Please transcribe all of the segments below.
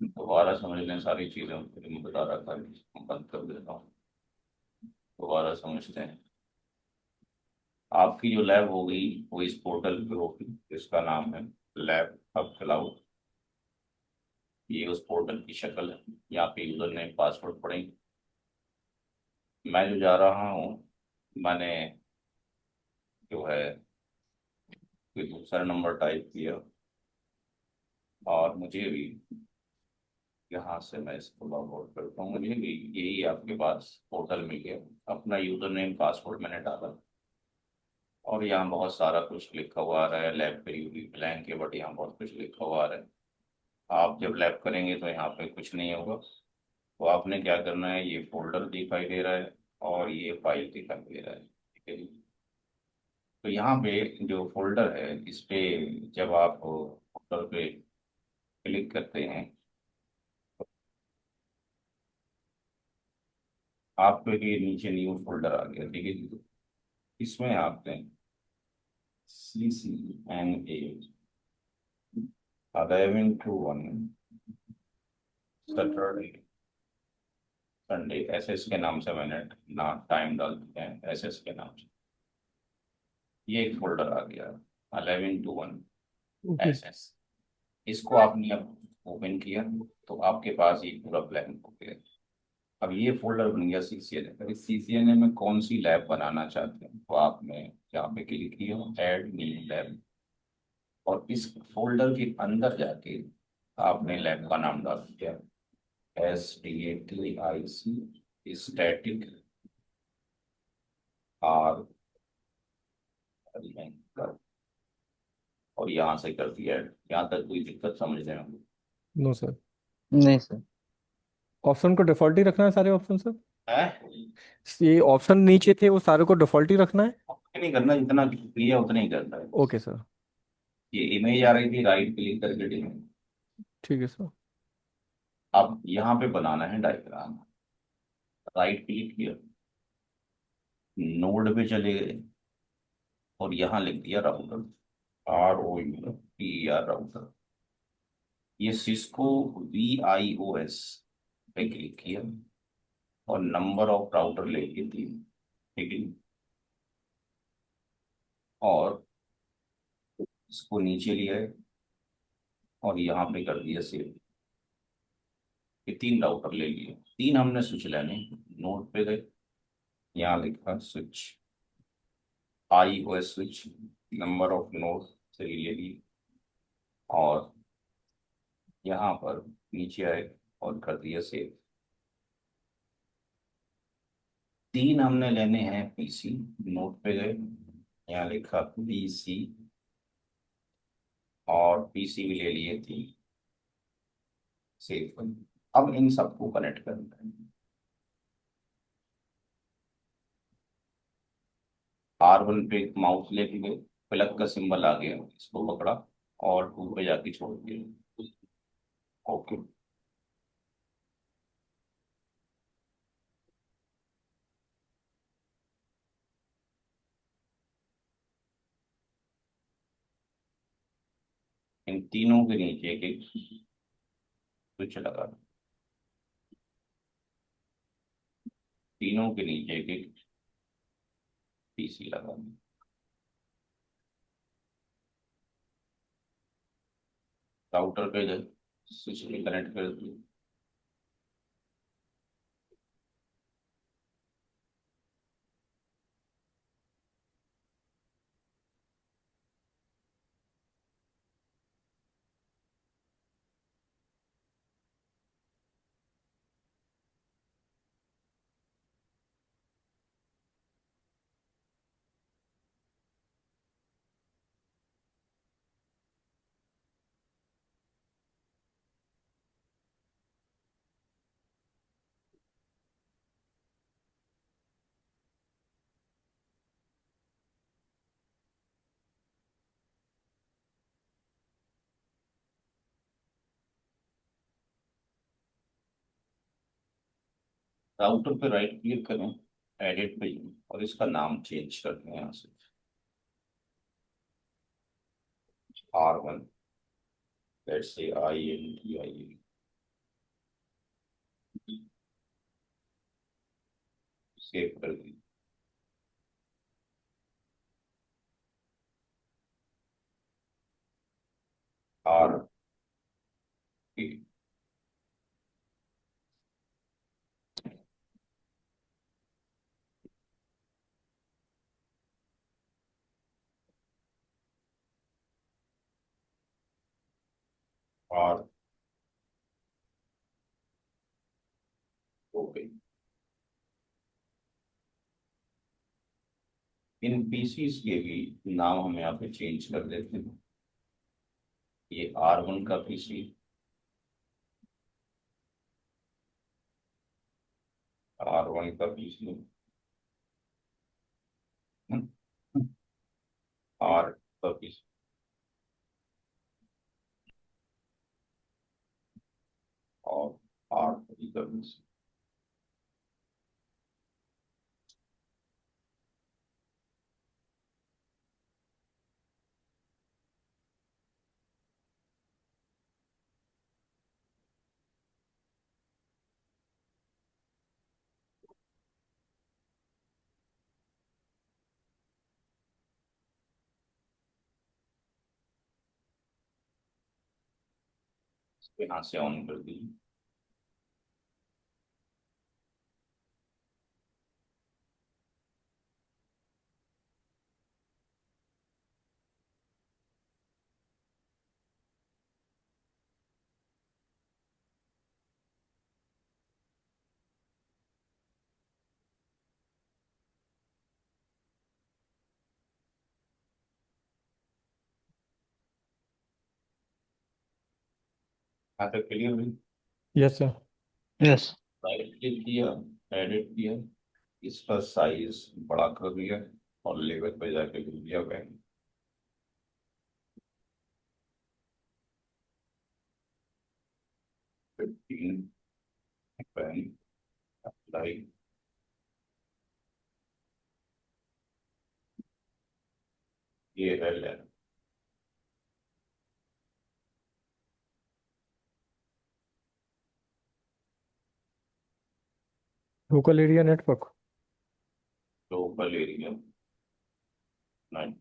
दोबारा समझ लें सारी चीज़ें, फिर मैं बता रहा था बंद कर देता हूँ। दोबारा समझते हैं। आपकी जो लैब होगी वो इस पोर्टल पे होगी, जिसका नाम है लैब हब क्लाउड। ये उस पोर्टल की शक्ल है। यहाँ पे यूजर नेम पासवर्ड पड़ेंगे। मैं जो जा रहा हूँ, मैंने जो है कोई दूसरा नंबर टाइप किया, और मुझे भी यहाँ से मैं इसको लॉग आउट करता हूँ। मुझे भी यही आपके पास पोर्टल मिल गया। अपना यूजर नेम पासवर्ड मैंने डाला, और यहाँ बहुत सारा कुछ लिखा हुआ आ रहा है। लैब पे भी ब्लैंक है, बट यहाँ बहुत कुछ लिखा हुआ आ रहा है। आप जब लैब करेंगे तो यहाँ पे कुछ नहीं होगा। तो आपने क्या करना है, ये फोल्डर दिखाई दे रहा है और ये फाइल दिखाई दे रहा है, ठीक है जी। तो यहाँ पे जो फोल्डर है, इस पे जब आप फोल्डर पे क्लिक करते हैं, आपके लिए नीचे न्यू फोल्डर आ गया, ठीक है जी। इसमें आप दें CCNA 11 to 1 Saturday Sunday, SS के नाम से मैंने ना टाइम डाल दिया है, SS के नाम से। ये एक फोल्डर आ गया, 11 to 1 ओके। SS। इसको आपने अब ओपन किया, तो आपके पास ये पूरा ब्लैंक हो गया। अब ये फोल्डर बन गया CCNA। इस CCNA में कौन सी लैब बनाना चाहते हैं, तो आपने यहाँ पे क्लिक किया ऐड न्यू लैब, और इस फोल्डर के अंदर जाके आपने लैब का नाम डाल दिया, STATIC स्टैटिक आर, और यहाँ से कर दिया। यहाँ तक कोई दिक्कत समझ रहे हो? No sir. नहीं सर। ऑप्शन को डिफॉल्ट ही रखना है, सारे ऑप्शन सर। है ये ऑप्शन नीचे थे वो सारे को डिफॉल्ट ही रखना है। नहीं करना, जितना किया उतना ही करना है। Okay sir. ये इमेज आ रही थी, राइट क्लिक करके डिलीट। ठीक है सर। अब यहाँ पे बनाना है डायग्राम। राइट क्लिक किया, नोड पे चले गए, और यहाँ लिख दिया राउटर, ROUTER राउटर। ये सिस्को VIOS पे क्लिक किया, और नंबर ऑफ राउटर लेके 3, ठीक है। और इसको नीचे लिया है, और यहाँ पे कर दिया सेव। ये 3 राउटर ले लिए, 3 हमने स्विच लेने। नोड पे गए, यहाँ लिखा switch, IOS switch, number of node 3 ले लिए, और यहाँ पर नीचे आए और कर दिया सेव। 3 हमने लेने हैं PC। नोट पे गए, यहाँ लिखा PC, और PC भी ले लिए 3, सेव कर। अब इन सबको कनेक्ट करना है। R1 पे माउस लेके गए, प्लग का सिंबल आ गया, इसको पकड़ा और 2 पे जाके छोड़ दिया। ओके। इन तीनों के नीचे एक एक स्विच लगा दो। तीनों के नीचे एक एक PC लगा दो। राउटर पे गए, स्विच में कनेक्ट कर दिया। राउटर पे राइट क्लिक करें, एडिट पे जाएं, और इसका नाम चेंज कर दें यहाँ से, R1, let's say INTIA। Save कर दी। आर के आर हो गई। इन पीसीस के भी नाम हम यहाँ पे चेंज कर देते हैं। ये R1 का पीसी, R1 का पीसी, आर का पीसी, और आर का पीसी। यहाँ से ऑन कर दीजिए। यहाँ तक क्लियर हुई। Yes sir. Yes. Right click किया, एडिट किया, इसका साइज बड़ा कर दिया और लेवल पे जाके लिख दिया बैंक 15 बैंक अप्लाई। ये है LAN. Local area network. Local area 9।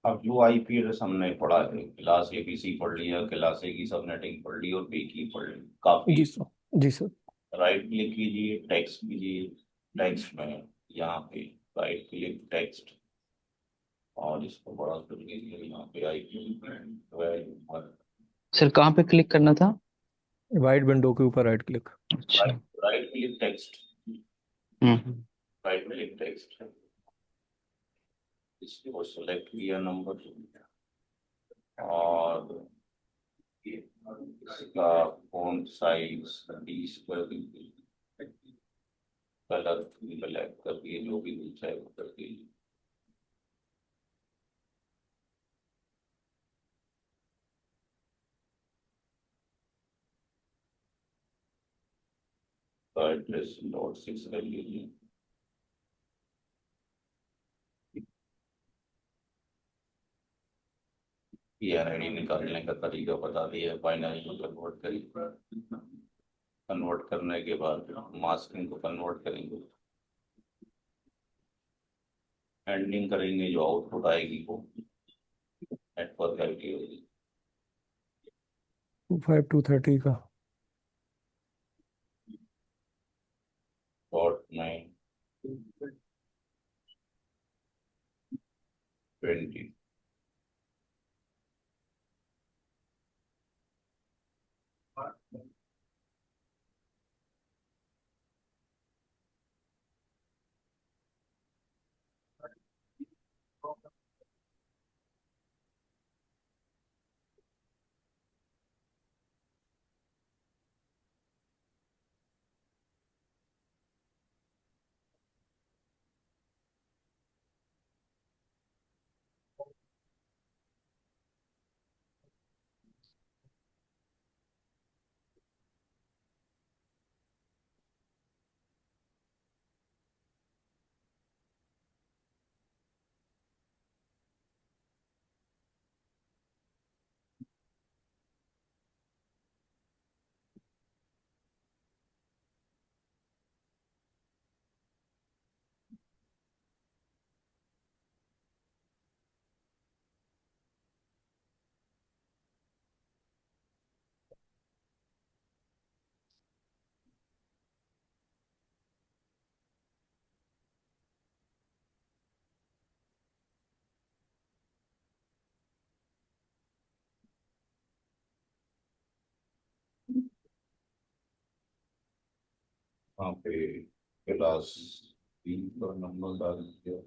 अब जो आईपी एड्रेस हमने पढ़ा है, क्लास एबीसी पढ़ लिया, क्लास ए की सबनेटिंग पढ़ ली और बी की पढ़ ली, काफी। जी सर। जी सर। राइट क्लिक कीजिए, टेक्स्ट कीजिए, टेक्स्ट में यहाँ पे राइट क्लिक टेक्स्ट, और इसको बड़ा कर लीजिए। यहाँ पे आईपी सर कहाँ पे क्लिक करना था? वाइट विंडो के ऊपर राइट क्लिक। अच्छा। राइट क्लिक टेक्स्ट, हम्म। राइट क्लिक टेक्स्ट, इसको सेलेक्ट किया नंबर, और इसका फॉन्ट साइज 20 कर दीजिए, कलर ब्लैक कर दिए, जो भी दूसरा है वो कर दीजिए। तो एड्रेस .6 कर लीजिए। पीआरआईडी निकालने का तरीका बता दिया है, बाइनरी में कन्वर्ट करिए। कन्वर्ट करने के बाद मास्किंग को कन्वर्ट करेंगे, एंडिंग करेंगे, जो आउटपुट आएगी वो नेटवर्क आईडी होगी। 25230 का। .9 20। यहाँ पे क्लास 3 का नंबर डाल दिया।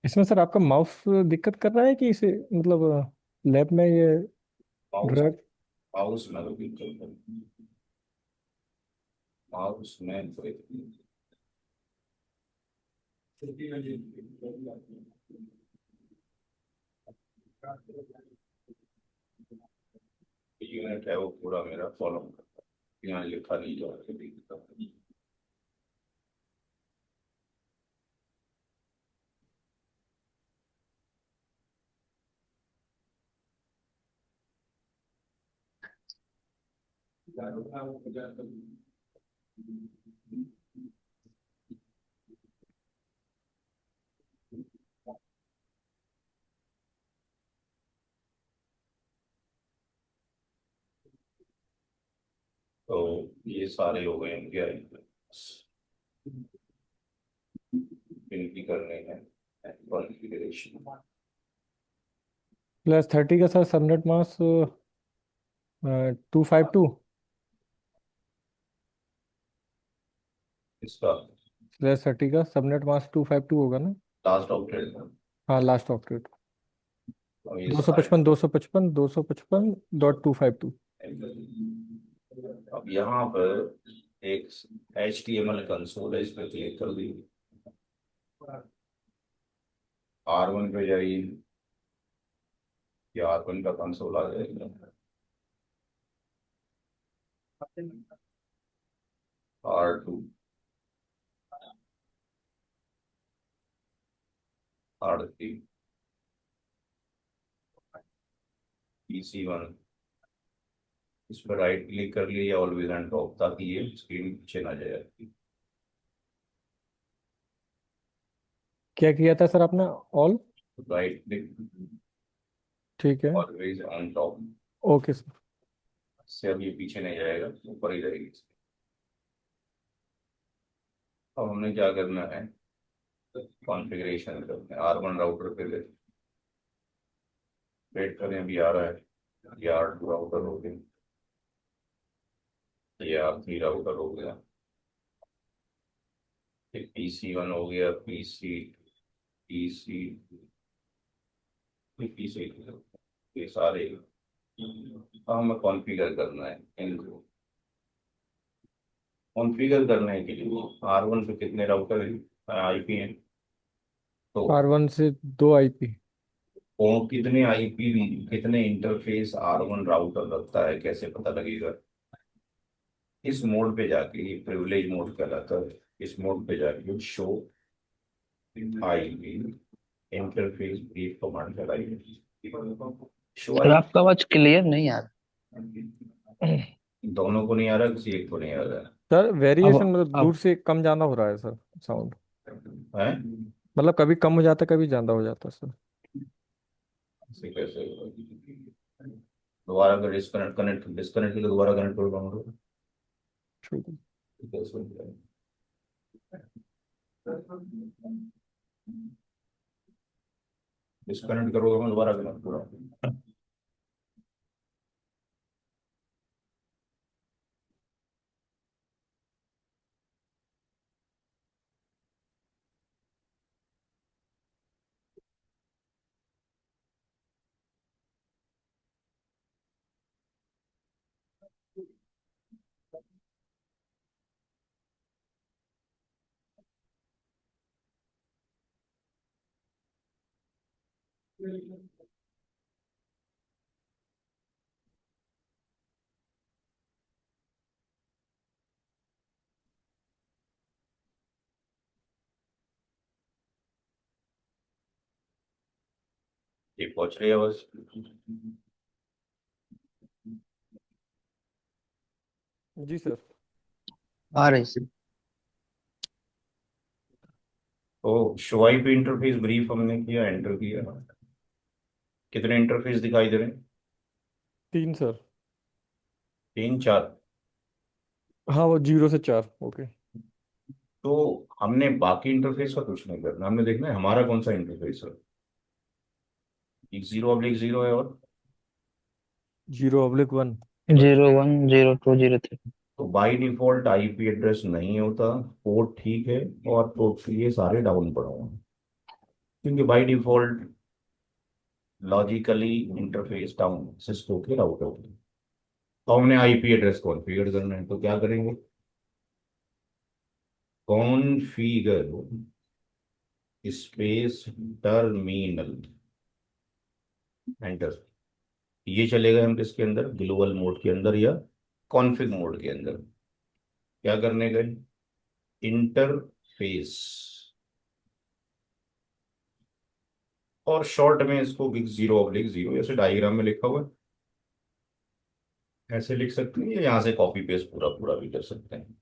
इसमें सर आपका माउस दिक्कत कर रहा है कि इसे मतलब लैब में ये माउस ड्रैग। माउस में तो बिल्कुल नहीं। माउस में तो यूनिट है वो पूरा मेरा फॉलो करता है, यहाँ लिखा नहीं जा रहा है। तो ये सारे हो गए इनके इनकी करने हैं कॉन्फ़िगरेशन। +30 का सर सबनेट मास 252 इसका +30 का सबनेट मास 252 होगा ना। लास्ट ऑपरेट है। हाँ लास्ट ऑक्टेट और ये दो सौ सारे पचपन 255.252। अब यहाँ पर एक HTML कंसोल है, इस पर क्लिक कर दी। R1 पे जाइए, ये R1 का कंसोल आ जाएगा। R2, R3, PC1। इस पर राइट क्लिक कर लिया, ऑलवेज एंड टॉप, ताकि ये स्क्रीन पीछे ना जाए। क्या किया था सर आपने? ऑल। राइट क्लिक, ठीक है। Always on top, okay sir. से अब ये पीछे नहीं जाएगा, ऊपर ही रहेगी। अब हमने क्या करना है, कॉन्फ़िगरेशन करना है। R1 राउटर पे वेट करें, अभी आ रहा है। ये R2 राउटर हो गया, ये R3 राउटर हो गया, ये PC1 हो गया, PC PC ये सारे। अब हमें कॉन्फ़िगर करना है इनको। कॉन्फ़िगर करने के लिए R1 पे कितने राउटर IP हैं, तो R1 से 2 IP। और कितने IP, कितने इंटरफेस R1 राउटर रखता है, कैसे पता लगेगा? इस मोड पे जाके, ये प्रिविलेज मोड कहलाता है, इस मोड पे जाके show IP interface brief command चलाइए। शो सर आई आपका आवाज क्लियर नहीं आ रहा। दोनों को नहीं आ रहा, किसी एक को नहीं आ रहा सर वेरिएशन अब मतलब दूर अब से कम ज्यादा हो रहा है सर साउंड। है। मतलब कभी कम हो जाता है कभी ज्यादा हो जाता है सर। ऐसे कैसे दोबारा अगर डिस्कनेक्ट कनेक्ट डिस्कनेक्ट के दोबारा कनेक्ट कर पाऊंगा? ठीक है। डिस्कनेक्ट करोगे, मैं दोबारा कनेक्ट करूँगा। ये पहुंच रही है बस। जी सर। आ रही सर। तो शो आई पे इंटरफेस ब्रीफ हमने किया, एंटर किया। कितने इंटरफेस दिखाई दे रहे हैं? 3 सर। 3 4? हाँ वो 0 से 4। ओके। तो हमने बाकी इंटरफेस का कुछ नहीं करना, हमने देखना है हमारा कौन सा इंटरफेस है। एक 0/0 है और 0/1। 010203। तो बाय डिफॉल्ट आईपी एड्रेस नहीं होता, पोर्ट ठीक है, और पोर्ट के लिए सारे डाउन पड़ा हुआ है, क्योंकि by default logically interface down Cisco के राउटर होते हैं। तो हमने आईपी एड्रेस कॉन्फ़िगर करना है, तो क्या करेंगे, कॉन्फ़िगर स्पेस टर्मिनल, एंटर। ये चलेगा हम किसके अंदर, ग्लोबल मोड के अंदर या कॉन्फ़िग मोड के अंदर। क्या करने गए, इंटरफेस, और शॉर्ट में इसको बिग 0/0 ऐसे डायग्राम में लिखा हुआ है, ऐसे लिख सकते हैं, या यहाँ से कॉपी पेस्ट पूरा पूरा भी कर सकते हैं।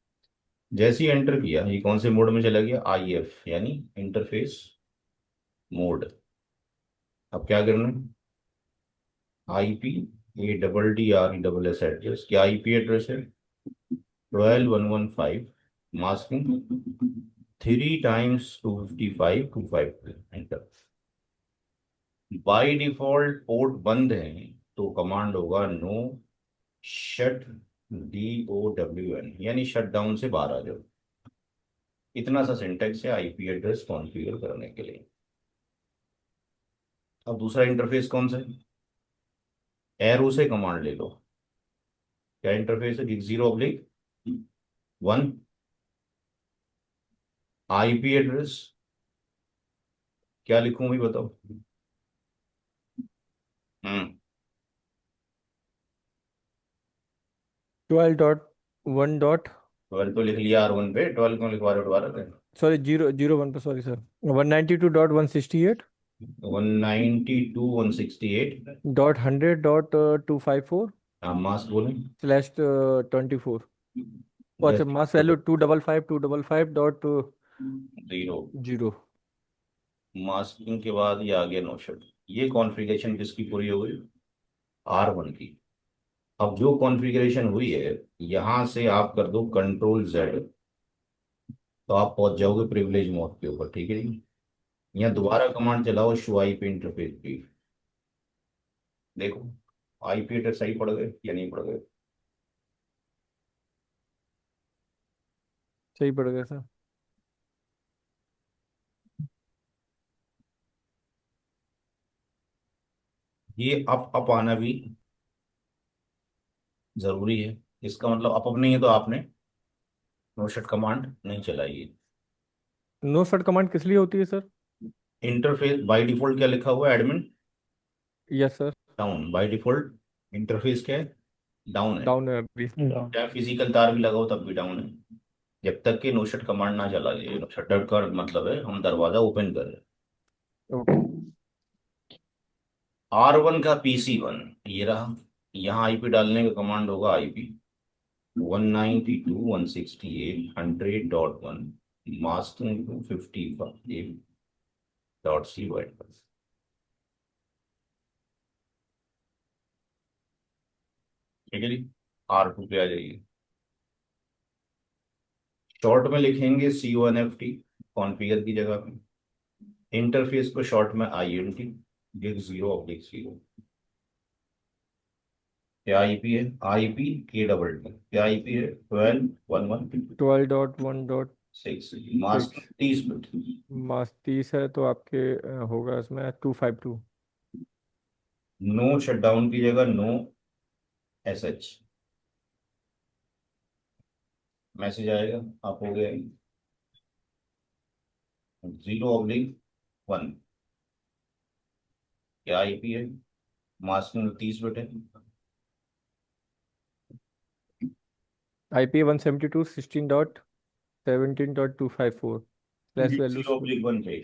जैसे ही एंटर किया, ये कौन से मोड में चला गया, आईएफ यानी इंटरफेस मोड। अब क्या करना है, आईपी, ये DDRESS एड्रेस, क्या आईपी एड्रेस है, 12.115, masking 3 × 255 enter. By default port बंद है, तो कमांड होगा नो शट, DOWN यानी शट डाउन से बाहर आ जाओ। इतना सा सिंटेक्स है आईपी एड्रेस कॉन्फ़िगर करने के लिए। अब दूसरा इंटरफेस कौन सा है, एरो से कमांड ले लो। क्या इंटरफेस है, 0/1, आईपी एड्रेस क्या लिखूं भी बताओ। हम्म 12.1 12 तो लिख लिया R1 पे, 12 क्यों लिखवा रहे हो दोबारा से। सॉरी 001 पे, सॉरी सर। 192.168 192.168, डॉट 100.254 मास्क बोलें, स्लैश 24। अच्छा, जैसे मास वैल्यू 255 0, 0। मास्किंग के बाद ये आ गया नो शट। ये कॉन्फ़िगरेशन किसकी पूरी हो गई, R1 की। अब जो कॉन्फ़िगरेशन हुई है, यहां से आप कर दो Ctrl+Z, तो आप पहुंच जाओगे प्रिविलेज मोड के ऊपर, ठीक है जी। यहाँ दोबारा कमांड चलाओ शो आईपी इंटरफेस पे, देखो आईपी एड्रेस सही पड़ गए या नहीं पड़ गए। सही पड़ गया सर। ये अप आना भी जरूरी है, इसका मतलब अप नहीं है तो आपने नो शट कमांड नहीं चलाई है। नो शट कमांड किस लिए होती है सर? इंटरफेस बाय डिफॉल्ट क्या लिखा हुआ है, admin yes sir. Down, by default interface क्या है, डाउन है। डाउन है अभी। चाहे फिजिकल तार भी लगाओ तब भी डाउन है, जब तक कि नो शट कमांड ना चला जाए। शटर का मतलब है हम दरवाजा ओपन कर रहे हैं। ओके। R1 का PC1 ये रहा, यहाँ आईपी डालने का कमांड होगा आईपी 192.168.100.1, मास्किंग 55.c, ठीक है जी। R2 पे आ जाइए, शॉर्ट में लिखेंगे C1FT कॉन्फ़िगर की जगह पे, इंटरफेस को शॉर्ट में INT, गिव 0/0। क्या आईपी है, IP क्या आईपी है, 12.1.1.6, 12.1.6। Mask 30 bit. मास 30 है तो आपके होगा इसमें 252। नो शटडाउन की जगह नो SH मैसेज आएगा, आप हो गए 0/1। क्या आईपी है, मास्किंग 30 बिट है, IP 172.16.17.254 स्लैश वैल्यू। 0/1 पे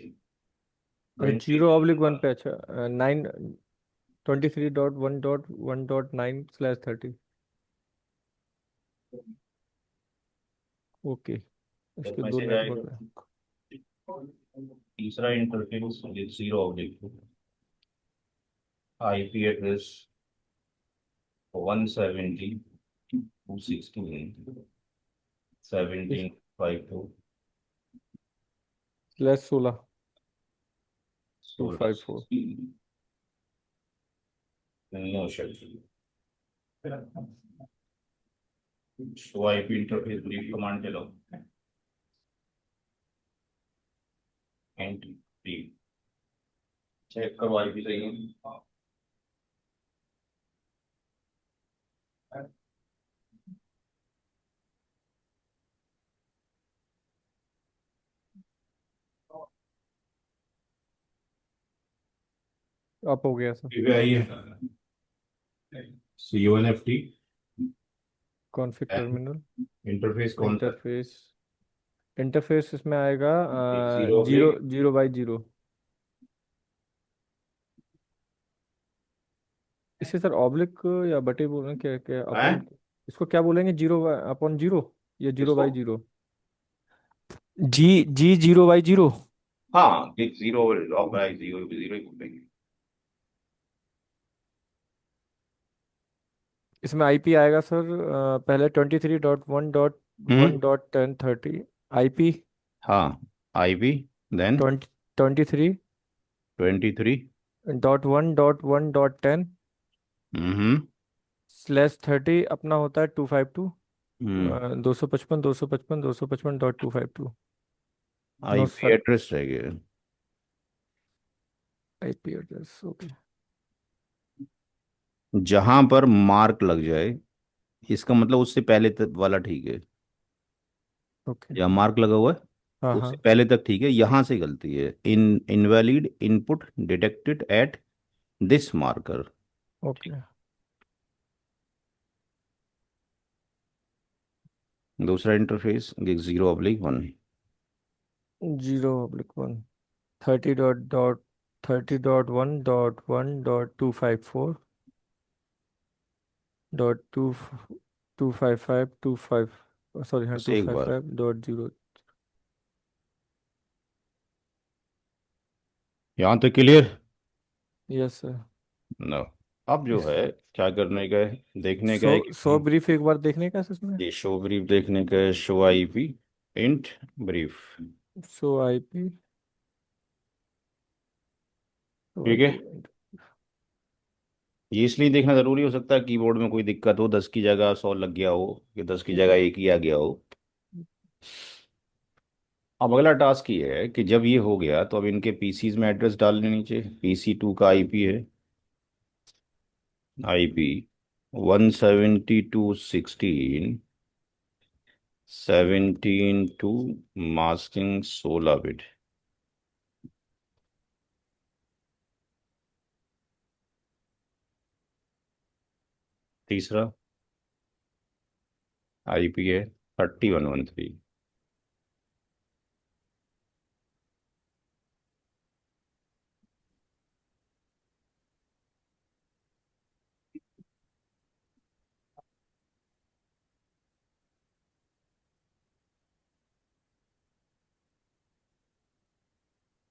ट्वेंटी 0/1 पे। अच्छा 923.1.1.9/30। ओके। इसके दो मैसेज आएगा। नेटवर्क है। तीसरा interface 0/2, IP address 170.216, 1752 slash 16 16 254। No shut show IP interface brief command चलो एंट्री ब्रीफ चेक करो आईपी सही है। आप हो गया सर। पे आई है CONFT कॉन्फ़िग टर्मिनल इंटरफेस कौन सा इंटरफेस। इंटरफेस इसमें आएगा है? Zero zero 0/0। इसे सर ऑब्लिक या बटे बोलें, क्या क्या हैं? अपन इसको क्या बोलेंगे, 0/0 या जीरो किसको? बाई जीरो जी जी 0/0। हाँ एक जीरो लॉग है जीरो जीरो ही बोलेंगे। इसमें आईपी आएगा सर, पहले 23.1.1.1030 आईपी। हाँ आईपी देन 23 23 .1.1.10 हम्म /30 अपना होता है 252 हम्म 255 नो आईपी सर। एड्रेस रह गया। IP address okay. जहां पर मार्क लग जाए इसका मतलब उससे पहले तक वाला ठीक है। ओके। जहाँ मार्क लगा हुआ है हाँ हाँ। उससे पहले तक ठीक है, यहाँ से गलती है। Invalid input detected at this marker. Okay. दूसरा इंटरफेस 0/1 0/1 30.1.1.254 .255 सॉरी हाँ बस टू एक फाइव बार। फाइव डॉट जीरो यहाँ तक क्लियर? Yes sir. नो। अब जो इस है क्या करने का है, देखने का सो है सौ कि ब्रीफ एक बार देखने का है इसमें। ये शो ब्रीफ देखने का है, show IP int brief. So IP so ठीक है, आईपी। ये इसलिए देखना जरूरी हो सकता है कीबोर्ड में कोई दिक्कत हो, 10 की जगह 100 लग गया हो कि 10 की जगह एक ही आ गया हो। अब अगला टास्क ये है कि जब ये हो गया तो अब इनके पीसीज में एड्रेस डालने नीचे। PC2 का आईपी है आईपी 172.16 17 मास्किंग 16 बिट। तीसरा आईपी है 3113।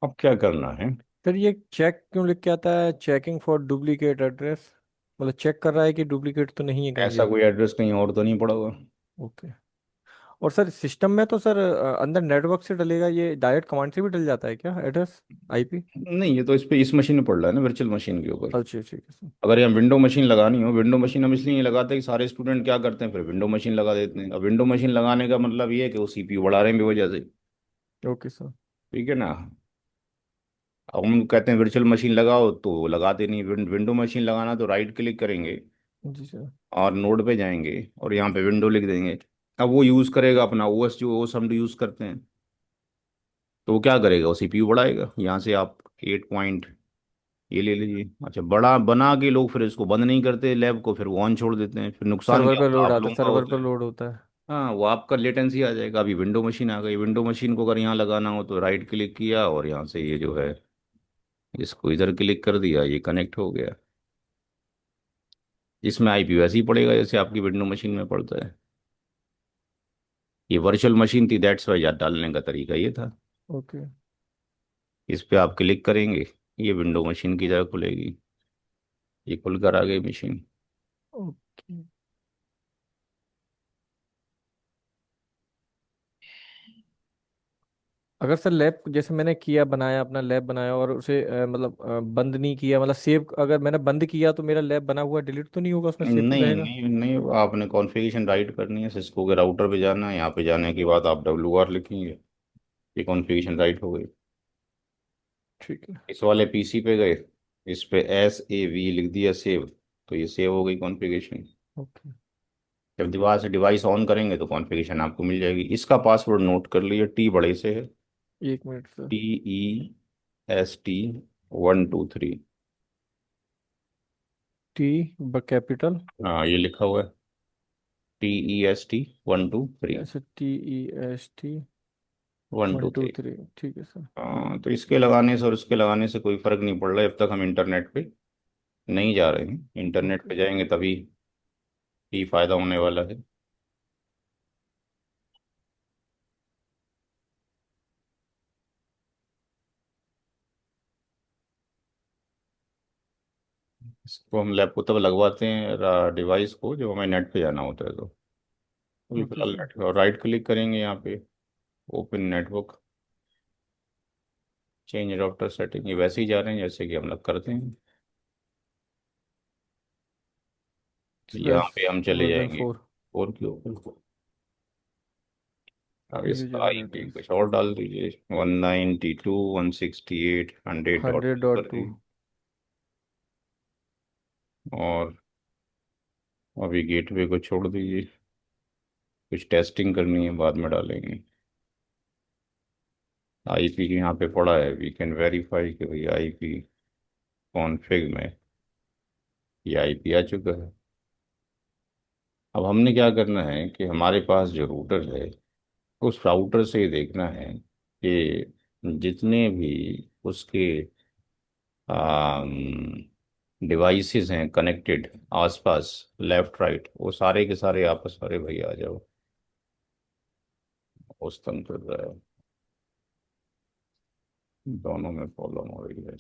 अब क्या करना है? सर ये चेक क्यों लिख के आता है, चेकिंग फॉर डुप्लीकेट एड्रेस, मतलब चेक कर रहा है कि डुप्लीकेट तो नहीं है कहीं ऐसा ये। कोई एड्रेस कहीं और तो नहीं पड़ा हुआ? ओके। और सर सिस्टम में तो सर अंदर नेटवर्क से डलेगा, ये डायरेक्ट कमांड से भी डल जाता है क्या एड्रेस आईपी। नहीं, ये तो इस पे इस मशीन में पड़ रहा है ना, वर्चुअल मशीन के ऊपर। अच्छा ठीक है सर। अगर यहाँ विंडो मशीन लगानी हो, विंडो मशीन हम इसलिए नहीं लगाते कि सारे स्टूडेंट क्या करते हैं फिर विंडो मशीन लगा देते हैं। अब विंडो मशीन लगाने का मतलब ये है कि वो CPU बढ़ा रहे हैं बेवजह से। Okay sir. ठीक है ना। अब हम कहते हैं वर्चुअल मशीन लगाओ तो वो लगाते नहीं। विंडो मशीन लगाना तो राइट क्लिक करेंगे जी सर। और नोड पे जाएंगे और यहाँ पे विंडो लिख देंगे। अब वो यूज़ करेगा अपना OS, जो OS हम यूज़ करते हैं। तो वो क्या करेगा, वो CPU बढ़ाएगा। यहाँ से आप 8 पॉइंट ये ले लीजिए। अच्छा, बड़ा बना के लोग फिर इसको बंद नहीं करते लैब को, फिर वो ऑन छोड़ देते हैं। फिर नुकसान सर्वर क्या पे होगा, लोड आप आता है, लोगों का सर्वर होता पे है। लोड होता है। हाँ, वो आपका लेटेंसी आ जाएगा। अभी विंडो मशीन आ गई, विंडो मशीन को अगर यहाँ लगाना हो तो राइट क्लिक किया और यहाँ से ये जो है इसको इधर क्लिक कर दिया, ये कनेक्ट हो गया। इसमें आईपी वैसे ही पड़ेगा जैसे आपकी विंडो मशीन में पड़ता है। ये वर्चुअल मशीन थी, दैट्स वाई याद डालने का तरीका ये था। ओके। इस पे आप क्लिक करेंगे, ये विंडो मशीन की तरह खुलेगी। ये खुलकर आ गई मशीन। ओके। अगर सर लैब जैसे मैंने किया, बनाया, अपना लैब बनाया और उसे मतलब बंद नहीं किया, मतलब सेव, अगर मैंने बंद किया तो मेरा लैब बना हुआ डिलीट तो नहीं होगा, उसमें सेव तो नहीं रहेगा? नहीं नहीं, आपने कॉन्फ़िगरेशन राइट करनी है, सिस्को के राउटर पे जाना है, यहाँ पे जाने के बाद आप WR लिखेंगे, ये कॉन्फ़िगरेशन राइट हो गई। ठीक है। इस वाले पीसी पे गए, इस पे SAV लिख दिया सेव, तो ये सेव हो गई कॉन्फ़िगरेशन। ओके। जब दोबारा से डिवाइस ऑन करेंगे तो कॉन्फ़िगरेशन आपको मिल जाएगी। इसका पासवर्ड नोट कर लिए, T बड़े से है, 1 minute sir. TEST123। T capital. हाँ ये लिखा हुआ है, TEST123। अच्छा, TEST one one two two three three ठीक है सर। हाँ, तो इसके लगाने से और उसके लगाने से कोई फर्क नहीं पड़ रहा है, जब तक हम इंटरनेट पे नहीं जा रहे हैं। Internet okay. पे जाएंगे तभी ही फायदा होने वाला है। इसको हम लैब को तब लगवाते हैं डिवाइस को जब हमें नेट पे जाना होता है, तो अभी ओके फिलहाल सर। नेट पे, और राइट क्लिक करेंगे यहाँ पे, open network, change router setting, ये वैसे ही जा रहे हैं जैसे कि हम लोग करते हैं। तो यहाँ स्लैश पे हम चले वर्जन जाएंगे 4। और के ऊपर। अब इसका यूजर IP एड्रेस कुछ और डाल दीजिए, 192.168 100 हंड्रेड कर डॉट टू दीजिए। और अभी गेटवे को छोड़ दीजिए, कुछ टेस्टिंग करनी है बाद में डालेंगे। IP यहाँ पे पड़ा है, वी कैन वेरीफाई कि भाई IP कॉन्फ़िग में ये IP आ चुका है। अब हमने क्या करना है कि हमारे पास जो रूटर है, उस राउटर से ये देखना है कि जितने भी उसके डिवाइसेस हैं कनेक्टेड आसपास, लेफ्ट राइट, वो सारे के सारे आपस, अरे भाई आ जाओ, उस तंग कर रहा है, दोनों में प्रॉब्लम हो रही है।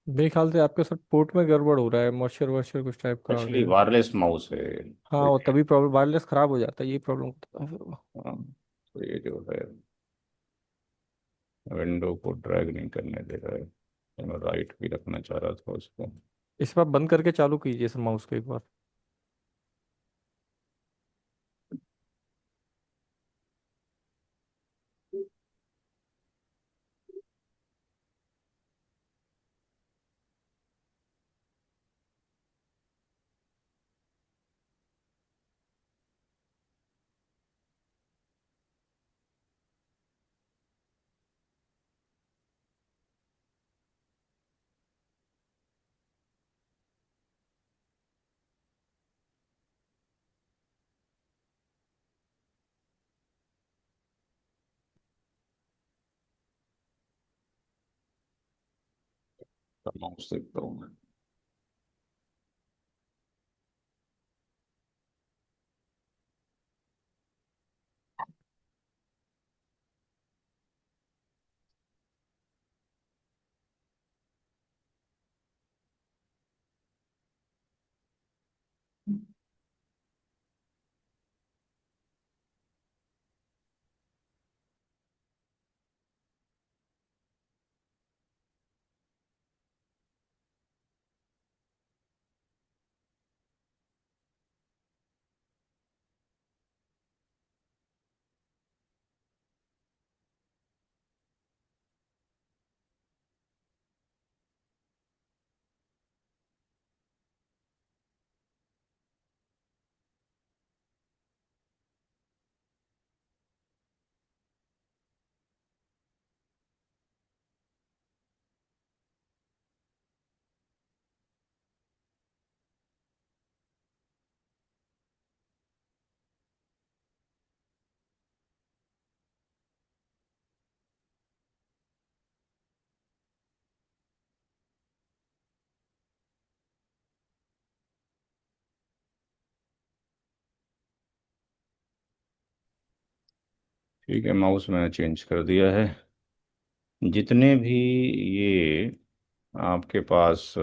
मेरे ख्याल से आपके साथ पोर्ट में गड़बड़ हो रहा है, मॉइस्चर वॉइस्चर कुछ टाइप का आ एक्चुअली गया है। वायरलेस माउस है हाँ, तो वो तभी प्रॉब्लम, वायरलेस खराब हो जाता है, यही प्रॉब्लम होता है फिर वो। हाँ, तो ये जो है विंडो को ड्रैग नहीं करने दे रहा है, तो मैं राइट भी रखना चाह रहा था उसको। इस बार बंद करके चालू कीजिए सर माउस को एक बार। तो माउस देखता हूँ मैं। ठीक है, माउस मैंने चेंज कर दिया है। जितने भी ये आपके पास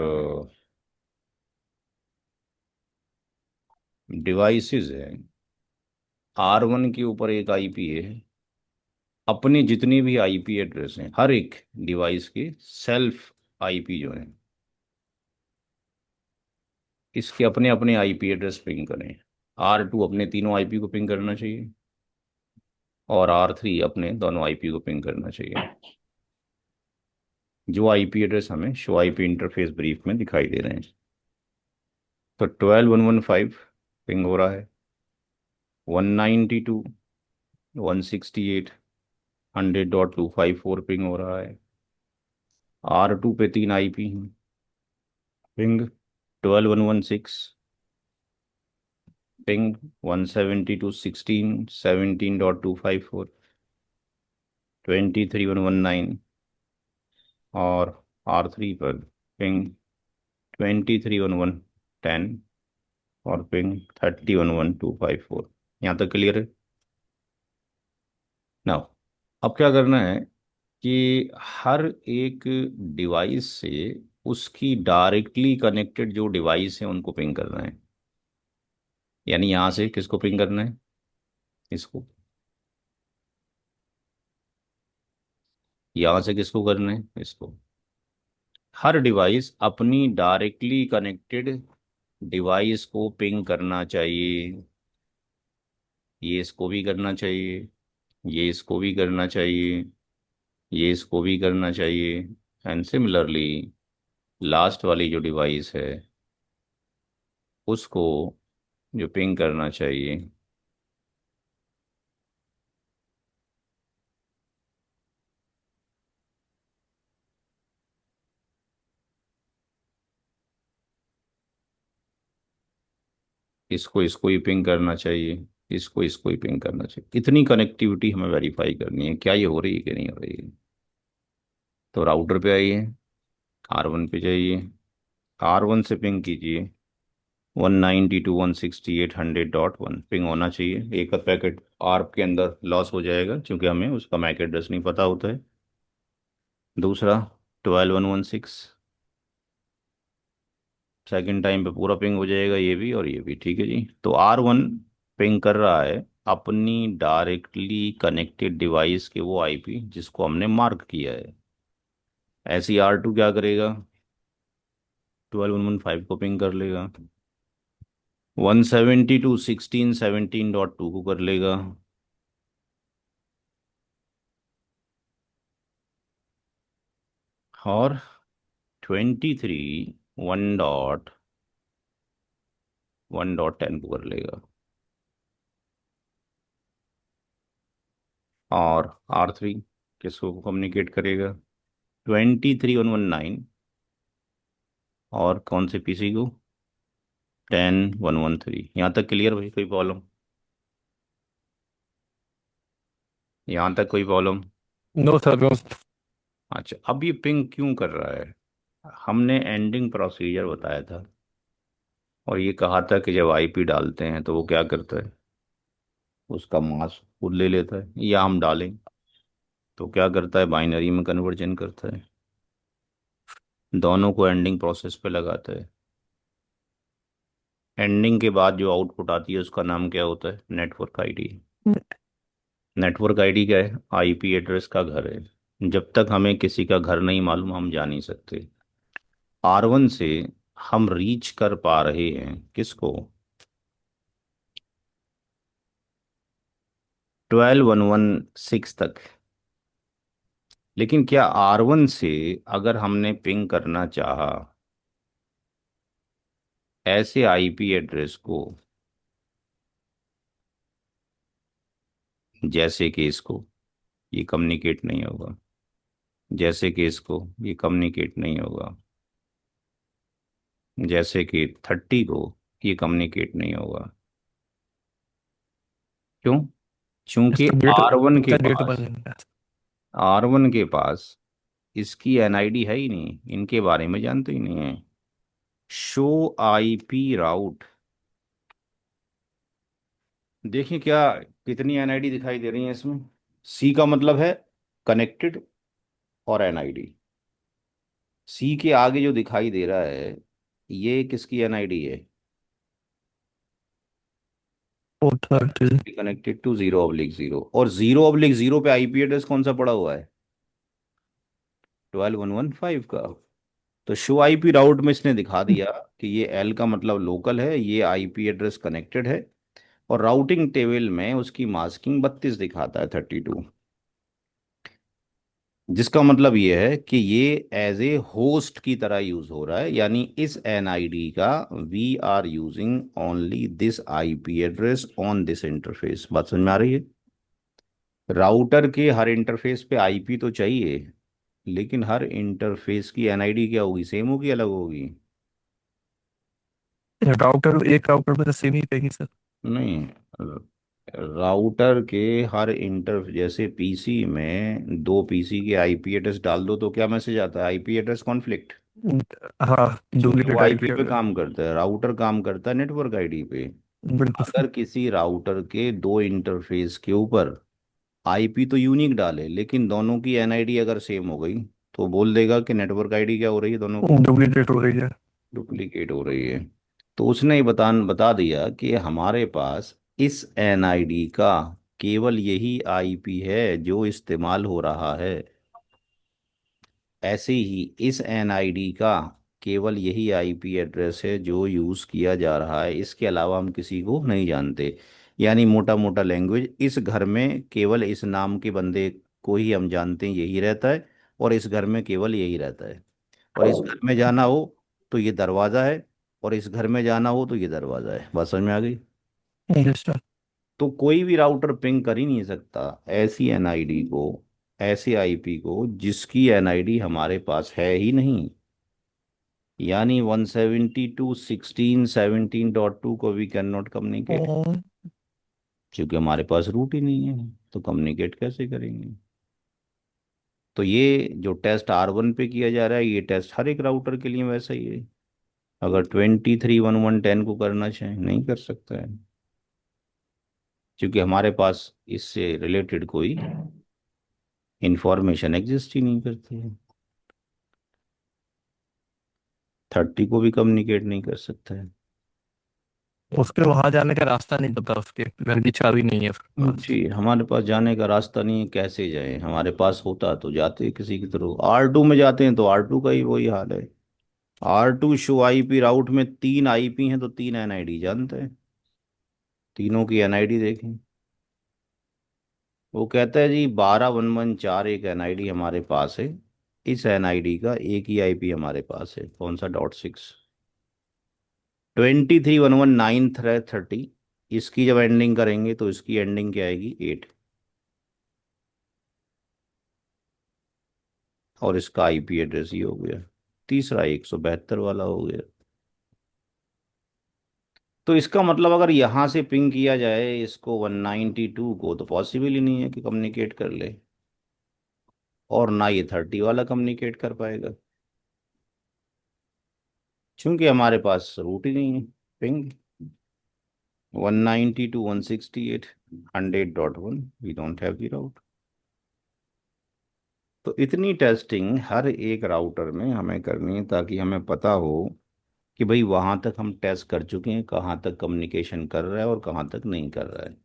डिवाइसेस है, R1 के ऊपर एक आईपी है, अपने जितने भी आईपी एड्रेस हैं हर एक डिवाइस के सेल्फ आईपी जो है इसके अपने अपने आईपी एड्रेस पिंग करें। R2 अपने तीनों आईपी को पिंग करना चाहिए और R3 अपने दोनों आईपी को पिंग करना चाहिए। जो आईपी एड्रेस हमें शो आईपी इंटरफेस ब्रीफ में दिखाई दे रहे हैं। तो 12.115 पिंग हो रहा है, 192.168 100.254 पिंग हो रहा है। R2 पे तीन आईपी हैं, पिंग 12.116, पिंग 172.16 17.254 23.119 और R3 पर पिंग 23.1110 और पिंग 30.11254। यहाँ तक क्लियर है ना? अब क्या करना है कि हर एक डिवाइस से उसकी डायरेक्टली कनेक्टेड जो डिवाइस है उनको पिंग करना है। यानी यहाँ से किसको पिंग करना है, इसको। यहाँ से किसको करना है, इसको। हर डिवाइस अपनी डायरेक्टली कनेक्टेड डिवाइस को पिंग करना चाहिए। ये इसको भी करना चाहिए, ये इसको भी करना चाहिए, ये इसको भी करना चाहिए, एंड सिमिलरली लास्ट वाली जो डिवाइस है उसको जो पिंग करना चाहिए। इसको इसको ही पिंग करना चाहिए, इसको इसको ही पिंग करना चाहिए। इतनी कनेक्टिविटी हमें वेरीफाई करनी है, क्या ये हो रही है कि नहीं हो रही है। तो राउटर पे आइए, R1 पे जाइए, R1 से पिंग कीजिए 192.168 100.1 पिंग होना चाहिए। एक पैकेट आर्प के अंदर लॉस हो जाएगा क्योंकि हमें उसका मैक एड्रेस नहीं पता होता है। दूसरा 12.116, सेकेंड टाइम पे पूरा पिंग हो जाएगा, ये भी और ये भी। ठीक है जी। तो R1 पिंग कर रहा है अपनी डायरेक्टली कनेक्टेड डिवाइस के वो आईपी जिसको हमने मार्क किया है। ऐसे ही R2 क्या करेगा, 12.115 को पिंग कर लेगा, 172.16 17.2 को कर लेगा, और 23 1.1.10 को कर लेगा, और R3 किसको कम्युनिकेट करेगा, 23 119 और कौन से पीसी को, 10 113। यहाँ तक क्लियर भाई, कोई प्रॉब्लम? यहाँ तक कोई प्रॉब्लम? No sir, no. अच्छा, अब ये पिंग क्यों कर रहा है? हमने एंडिंग प्रोसीजर बताया था और ये कहा था कि जब आईपी डालते हैं तो वो क्या करता है, उसका मास्क खुद ले लेता है, या हम डालें तो क्या करता है, बाइनरी में कन्वर्जन करता है, दोनों को एंडिंग प्रोसेस पे लगाता है। एंडिंग के बाद जो आउटपुट आती है उसका नाम क्या होता है, नेटवर्क आईडी। नेटवर्क आईडी क्या है, आईपी एड्रेस का घर है। जब तक हमें किसी का घर नहीं मालूम हम जा नहीं सकते। R1 से हम रीच कर पा रहे हैं किसको, 12.116 तक। लेकिन क्या R1 से अगर हमने पिंग करना चाहा ऐसे आईपी एड्रेस को, जैसे कि इसको, ये कम्युनिकेट नहीं होगा। जैसे कि इसको, ये कम्युनिकेट नहीं होगा। जैसे कि 30 को, ये कम्युनिकेट नहीं होगा। क्यों? क्योंकि इसका डेट R1 के इसका डेट पास, बन R1 के पास इसकी एनआईडी है ही नहीं, इनके बारे में जानते ही नहीं है। शो आईपी राउट, देखिए क्या कितनी एनआईडी दिखाई दे रही है इसमें। सी का मतलब है कनेक्टेड और एनआईडी। सी के आगे जो दिखाई दे रहा है ये किसकी एनआईडी है, फोर्थ थर्टी। कनेक्टेड टू 0/0, और 0/0 पे आईपी एड्रेस कौन सा पड़ा हुआ है? 12.115 का। तो शो आईपी राउट में इसने दिखा दिया कि ये एल का मतलब लोकल है, ये आईपी एड्रेस कनेक्टेड है, और राउटिंग टेबल में उसकी मास्किंग 32 दिखाता है, 32। जिसका मतलब ये है कि ये एज ए होस्ट की तरह यूज हो रहा है, यानी इस एनआईडी का we are using only this IP address on this interface. बात समझ में आ रही है? राउटर के हर इंटरफेस पे आईपी तो चाहिए, लेकिन हर इंटरफेस की एनआईडी क्या होगी, सेम होगी, अलग होगी? राउटर, एक राउटर पे तो सेम ही रहेगी सर। नहीं, राउटर के हर इंटर, जैसे पीसी में दो पीसी के आईपी एड्रेस डाल दो तो क्या मैसेज आता है? IP address conflict. हाँ, क्योंकि वो डुप्लीकेट आईपी आईपी पे अगर। काम करता है, राउटर काम करता है नेटवर्क आईडी पे। बिल्कुल अगर सर। किसी राउटर के दो इंटरफेस के ऊपर आईपी तो यूनिक डाले, लेकिन दोनों की एनआईडी अगर सेम हो गई, तो बोल देगा कि नेटवर्क आईडी क्या हो रही है दोनों की? डुप्लीकेट हो रही है। डुप्लीकेट हो रही है। तो उसने ही बता दिया कि हमारे पास इस एनआईडी का केवल यही आईपी है जो इस्तेमाल हो रहा है। ऐसे ही इस एनआईडी का केवल यही आईपी एड्रेस है जो यूज़ किया जा रहा है, इसके अलावा हम किसी को नहीं जानते। यानी मोटा मोटा लैंग्वेज, इस घर में केवल इस नाम के बंदे को ही हम जानते हैं, यही रहता है, और इस घर में केवल यही रहता है। और इस घर में जाना हो तो ये दरवाज़ा है, और इस घर में जाना हो तो ये दरवाज़ा है। बात समझ में आ गई? Yes sir. तो कोई भी राउटर पिंग कर ही नहीं सकता ऐसी एनआईडी को, ऐसे आईपी को जिसकी एनआईडी हमारे पास है ही नहीं। यानी 172.16.17.2 को वी कैन नॉट कम्युनिकेट, क्योंकि हमारे पास रूट ही नहीं है, तो कम्युनिकेट कैसे करेंगे? तो ये जो टेस्ट R1 पे किया जा रहा है, ये टेस्ट हर एक राउटर के लिए वैसा ही है। अगर 23.11.10 को करना चाहे नहीं कर सकता है, क्योंकि हमारे पास इससे रिलेटेड कोई इंफॉर्मेशन एग्जिस्ट ही नहीं करती है। 30 को भी कम्युनिकेट नहीं कर सकता है। उसके वहां जाने का रास्ता नहीं पता, उसके घर की चाबी नहीं है उसके पास। जी, हमारे पास जाने का रास्ता नहीं है, कैसे जाए? हमारे पास होता तो जाते किसी के थ्रू। R2 में जाते हैं तो R2 का ही वही हाल है। R2 शो आईपी राउट में 3 आईपी हैं, तो 3 एनआईडी जानते हैं, तीनों की एनआईडी देखें। वो कहता है जी 12.1.1.4 एक एनआईडी हमारे पास है, इस एनआईडी का एक ही आईपी हमारे पास है, कौन सा? .6। 23.11.9.30, इसकी जब एंडिंग करेंगे तो इसकी एंडिंग क्या आएगी? 8। और इसका आईपी एड्रेस ही हो गया, तीसरा 172 वाला हो गया। तो इसका मतलब अगर यहाँ से पिंग किया जाए इसको 192 को, तो पॉसिबल ही नहीं है कि कम्युनिकेट कर ले, और ना ये 30 वाला कम्युनिकेट कर पाएगा, क्योंकि हमारे पास रूट ही नहीं है। Ping 192.168.100.1, we don't have the route. तो इतनी टेस्टिंग हर एक राउटर में हमें करनी है, ताकि हमें पता हो कि भाई वहां तक हम टेस्ट कर चुके हैं, कहाँ तक कम्युनिकेशन कर रहा है और कहाँ तक नहीं कर रहा है।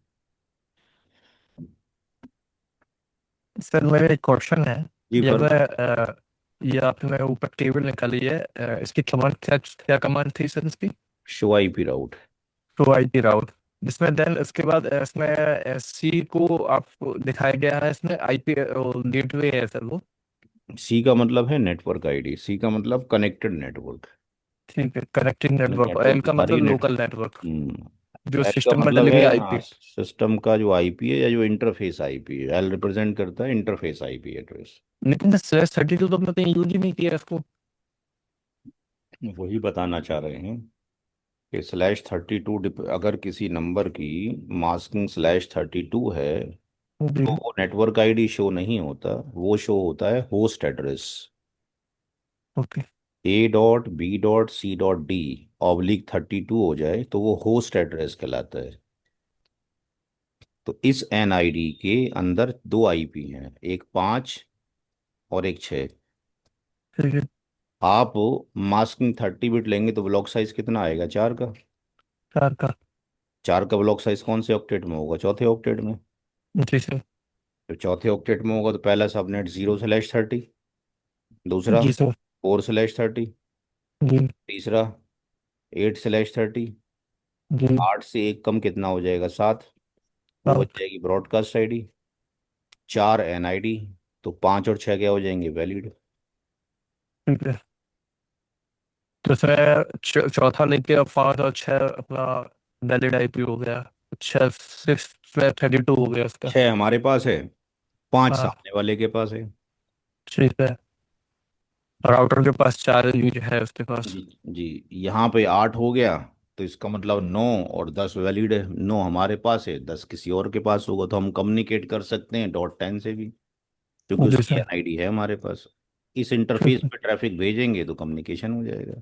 सर मेरा एक क्वेश्चन है। जी ये फर्क। मैं ये आपने ऊपर टेबल निकाली है, इसकी कमांड क्या क्या कमांड थी सर इसकी? Show IP route. To IP route. जिसमें देन इसके बाद इसमें एससी को आपको दिखाया गया है, इसमें आईपी गेटवे है सर वो। सी का मतलब है नेटवर्क आईडी, सी का मतलब कनेक्टेड नेटवर्क। ठीक है, कनेक्टिंग नेटवर्क। नेटवर्क एल की का सारी मतलब नेट। लोकल नेटवर्क, हम्म। जो एल का सिस्टम में मतलब डली है, हुई हाँ, आईपी। सिस्टम का जो आईपी है या जो इंटरफेस आईपी है। एल रिप्रेजेंट करता है इंटरफेस आईपी एड्रेस। लेकिन /32 तो हमने कहीं यूज ही नहीं किया इसको। वही बताना चाह रहे हैं कि /32, अगर किसी नंबर की मास्किंग /32 है, जी। तो वो नेटवर्क आईडी शो नहीं होता, वो शो होता है होस्ट एड्रेस। ओके। A.B.C.D/32 हो जाए तो वो होस्ट एड्रेस कहलाता है। तो इस एनआईडी के अंदर दो आईपी हैं, एक 5 और एक 6। ठीक है। आप मास्किंग 30 बिट लेंगे तो ब्लॉक साइज कितना आएगा? 4 का। 4 का। 4 का ब्लॉक साइज कौन से ऑक्टेट में होगा? चौथे ऑक्टेट में। जी सर। तो चौथे ऑक्टेट में होगा तो पहला सबनेट 0/30, दूसरा जी सर। 4/30, जी। तीसरा 8/30। जी। 8 से एक कम कितना हो जाएगा? 7। वो बच 7। जाएगी ब्रॉडकास्ट आईडी। 4 एनआईडी। तो 5 और 6 क्या हो जाएंगे? वैलिड। ठीक है। तो इसमें चौथा लेके अब 5 और 6 अपना वैलिड आईपी हो गया। 6 6/32 हो गया इसका। 6 हमारे पास है, 5 हाँ। सामने वाले के पास है। ठीक है। राउटर के पास 4 यूज है उसके पास। जी। जी। यहाँ पे 8 हो गया। तो इसका मतलब 9 और 10 वैलिड है। 9 हमारे पास है, 10 किसी और के पास होगा, तो हम कम्युनिकेट कर सकते हैं .10 से भी, क्योंकि जी उसकी सर। एनआईडी है हमारे पास। इस ठीक इंटरफेस है। पे ट्रैफिक भेजेंगे तो कम्युनिकेशन हो जाएगा।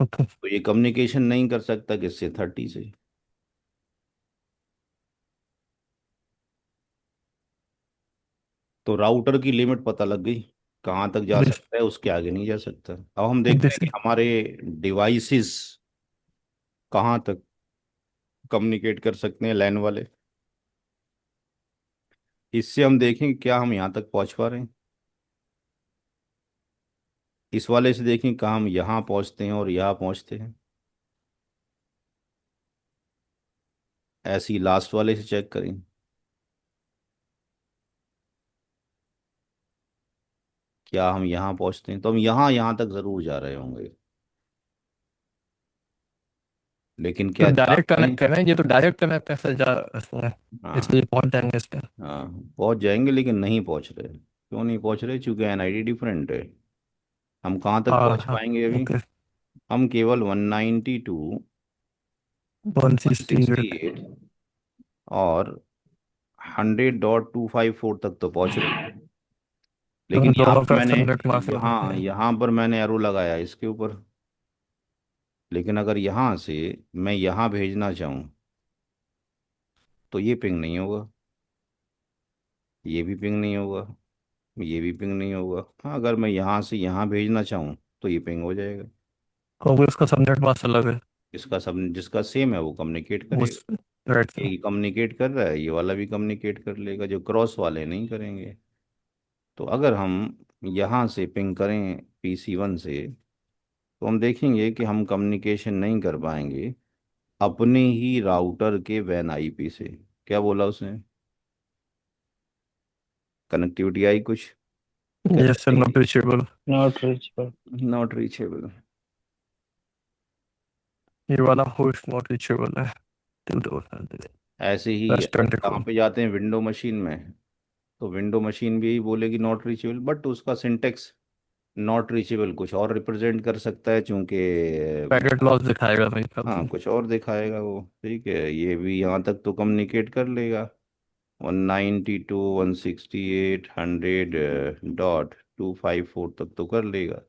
ओके। तो ये कम्युनिकेशन नहीं कर सकता किससे? 30 से। तो राउटर की लिमिट पता लग गई, कहाँ तक जा जी सकता है, उसके आगे नहीं जा सकता। अब हम जी देखते हैं कि सर। हमारे डिवाइसेस कहाँ तक कम्युनिकेट कर सकते हैं, लैन वाले। इससे हम देखें कि क्या हम यहाँ तक पहुँच पा रहे हैं। इस वाले से देखें कहाँ हम यहाँ पहुँचते हैं और यहाँ पहुँचते हैं। ऐसे ही लास्ट वाले से चेक करें, क्या हम यहाँ पहुँचते हैं। तो हम यहाँ यहाँ तक ज़रूर जा रहे होंगे, लेकिन तो क्या जा डायरेक्ट रहे कनेक्ट हैं? करें, ये तो डायरेक्ट कनेक्ट ऐसे जा इसमें, हाँ। इसलिए पहुंच जाएंगे इस पर। हाँ, पहुँच जाएंगे लेकिन नहीं पहुँच रहे। क्यों नहीं पहुँच रहे? क्योंकि एनआईडी डिफरेंट है। हम कहाँ तक हाँ पहुँच हाँ। पाएंगे अभी? ओके। हम केवल 192, 168। 168 और 100.254 तक तो पहुँच रहे हैं। तो लेकिन यहाँ दोनों पे का मैंने, सबनेट मास्क लगाते यहाँ हैं। यहाँ पर मैंने एरो लगाया इसके ऊपर। लेकिन अगर यहाँ से मैं यहाँ भेजना चाहूँ तो ये पिंग नहीं होगा, ये भी पिंग नहीं होगा, ये भी पिंग नहीं होगा। हाँ, अगर मैं यहाँ से यहाँ भेजना चाहूँ तो ये पिंग हो जाएगा। क्योंकि उसका सबनेट मास्क अलग है। इसका सब जिसका सेम है वो कम्युनिकेट करेगा। उस राइट सर। ये कम्युनिकेट कर रहा है, ये वाला भी कम्युनिकेट कर लेगा, जो क्रॉस वाले नहीं करेंगे। तो अगर हम यहाँ से पिंग करें PC1 से, तो हम देखेंगे कि हम कम्युनिकेशन नहीं कर पाएंगे अपने ही राउटर के वैन आईपी से। क्या बोला उसने? कनेक्टिविटी आई कुछ? यस सर, नॉट कैसे? Reachable. Not reachable. Not reachable. ये वाला होस्ट नॉट रीचेबल है। टिल दो। ऐसे ही प्लस अगर यहाँ 24। पे जाते हैं विंडो मशीन में, तो विंडो मशीन भी यही बोलेगी नॉट रीचेबल, बट उसका सिंटेक्स नॉट रीचेबल कुछ और रिप्रेजेंट कर सकता है, चूंकि पैकेट लॉस दिखाएगा मेरे ख्याल हाँ से। कुछ और दिखाएगा वो। ठीक है, ये भी यहाँ तक तो कम्युनिकेट कर लेगा। 192, 168, 100.254 तक तो कर लेगा।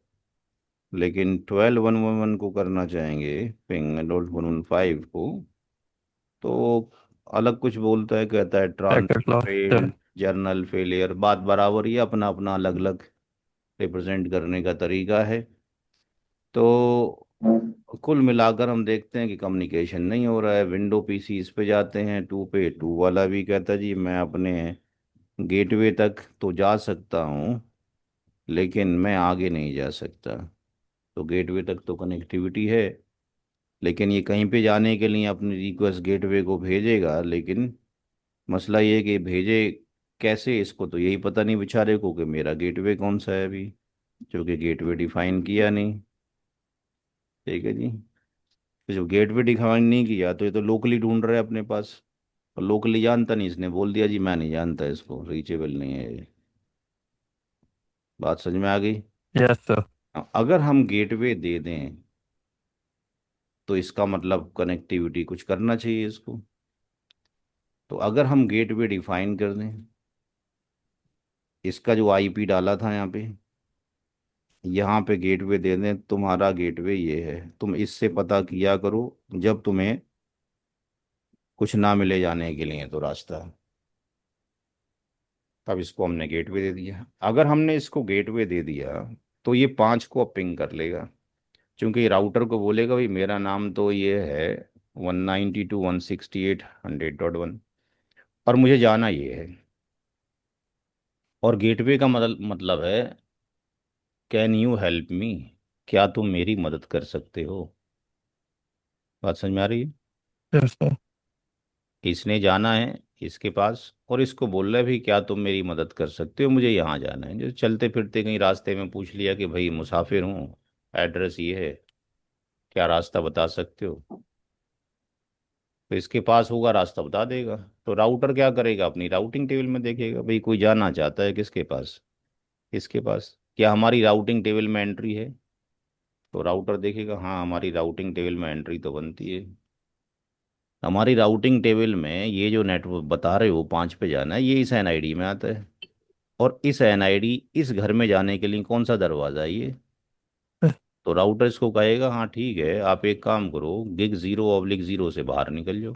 लेकिन 12.111 को करना चाहेंगे, पिंग .115 को, तो अलग कुछ बोलता है, कहता है पैकेट ट्रांजिट लॉस है। Failed, journal failure. बात बराबर ही है, अपना अपना अलग अलग रिप्रेजेंट करने का तरीका है। तो कुल मिलाकर हम देखते हैं कि कम्युनिकेशन नहीं हो रहा है। विंडो पीसी इस पे जाते हैं, 2 पे, 2 वाला भी कहता है जी मैं अपने गेटवे तक तो जा सकता हूँ, लेकिन मैं आगे नहीं जा सकता। तो गेटवे तक तो कनेक्टिविटी है, लेकिन ये कहीं पे जाने के लिए अपनी रिक्वेस्ट गेटवे को भेजेगा, लेकिन मसला ये है कि भेजे कैसे, इसको तो यही पता नहीं बेचारे को कि मेरा गेटवे कौन सा है अभी, क्योंकि गेटवे डिफाइन किया नहीं। ठीक है जी। तो जब गेटवे डिफाइन नहीं किया तो ये तो लोकली ढूंढ रहा है अपने पास, और लोकली जानता नहीं, इसने बोल दिया जी मैं नहीं जानता, इसको रीचेबल नहीं है ये। बात समझ में आ गई? Yes sir. अगर हम गेटवे दे दें तो इसका मतलब कनेक्टिविटी कुछ करना चाहिए इसको। तो अगर हम गेटवे डिफाइन कर दें, इसका जो आईपी डाला था यहाँ पे गेटवे दे दें, तुम्हारा गेटवे ये है, तुम इससे पता किया करो जब तुम्हें कुछ ना मिले जाने के लिए तो रास्ता। तब इसको हमने गेटवे दे दिया। अगर हमने इसको गेटवे दे दिया तो ये 5 को पिंग कर लेगा, क्योंकि राउटर को बोलेगा भाई मेरा नाम तो ये है 192.168.100.1 और मुझे जाना ये है। और गेटवे का मतलब है कैन यू हेल्प मी, क्या तुम मेरी मदद कर सकते हो। बात समझ में आ रही है। Yes sir. इसने जाना है इसके पास और इसको बोल रहा है भाई क्या तुम मेरी मदद कर सकते हो, मुझे यहाँ जाना है। जो चलते फिरते कहीं रास्ते में पूछ लिया कि भाई मुसाफिर हूँ, एड्रेस ये है, क्या रास्ता बता सकते हो, तो इसके पास होगा रास्ता बता देगा। तो राउटर क्या करेगा, अपनी राउटिंग टेबल में देखेगा भाई कोई जाना चाहता है किसके पास, इसके पास, क्या हमारी राउटिंग टेबल में एंट्री है। तो राउटर देखेगा हाँ हमारी राउटिंग टेबल में एंट्री तो बनती है। हमारी राउटिंग टेबल में ये जो नेटवर्क बता रहे हो 5 पे जाना है, ये इस एनआईडी में आता है। और इस एनआईडी इस घर में जाने के लिए कौन सा दरवाज़ा है ये। तो राउटर इसको कहेगा हाँ ठीक है आप एक काम करो, gig 0/0 से बाहर निकल जाओ।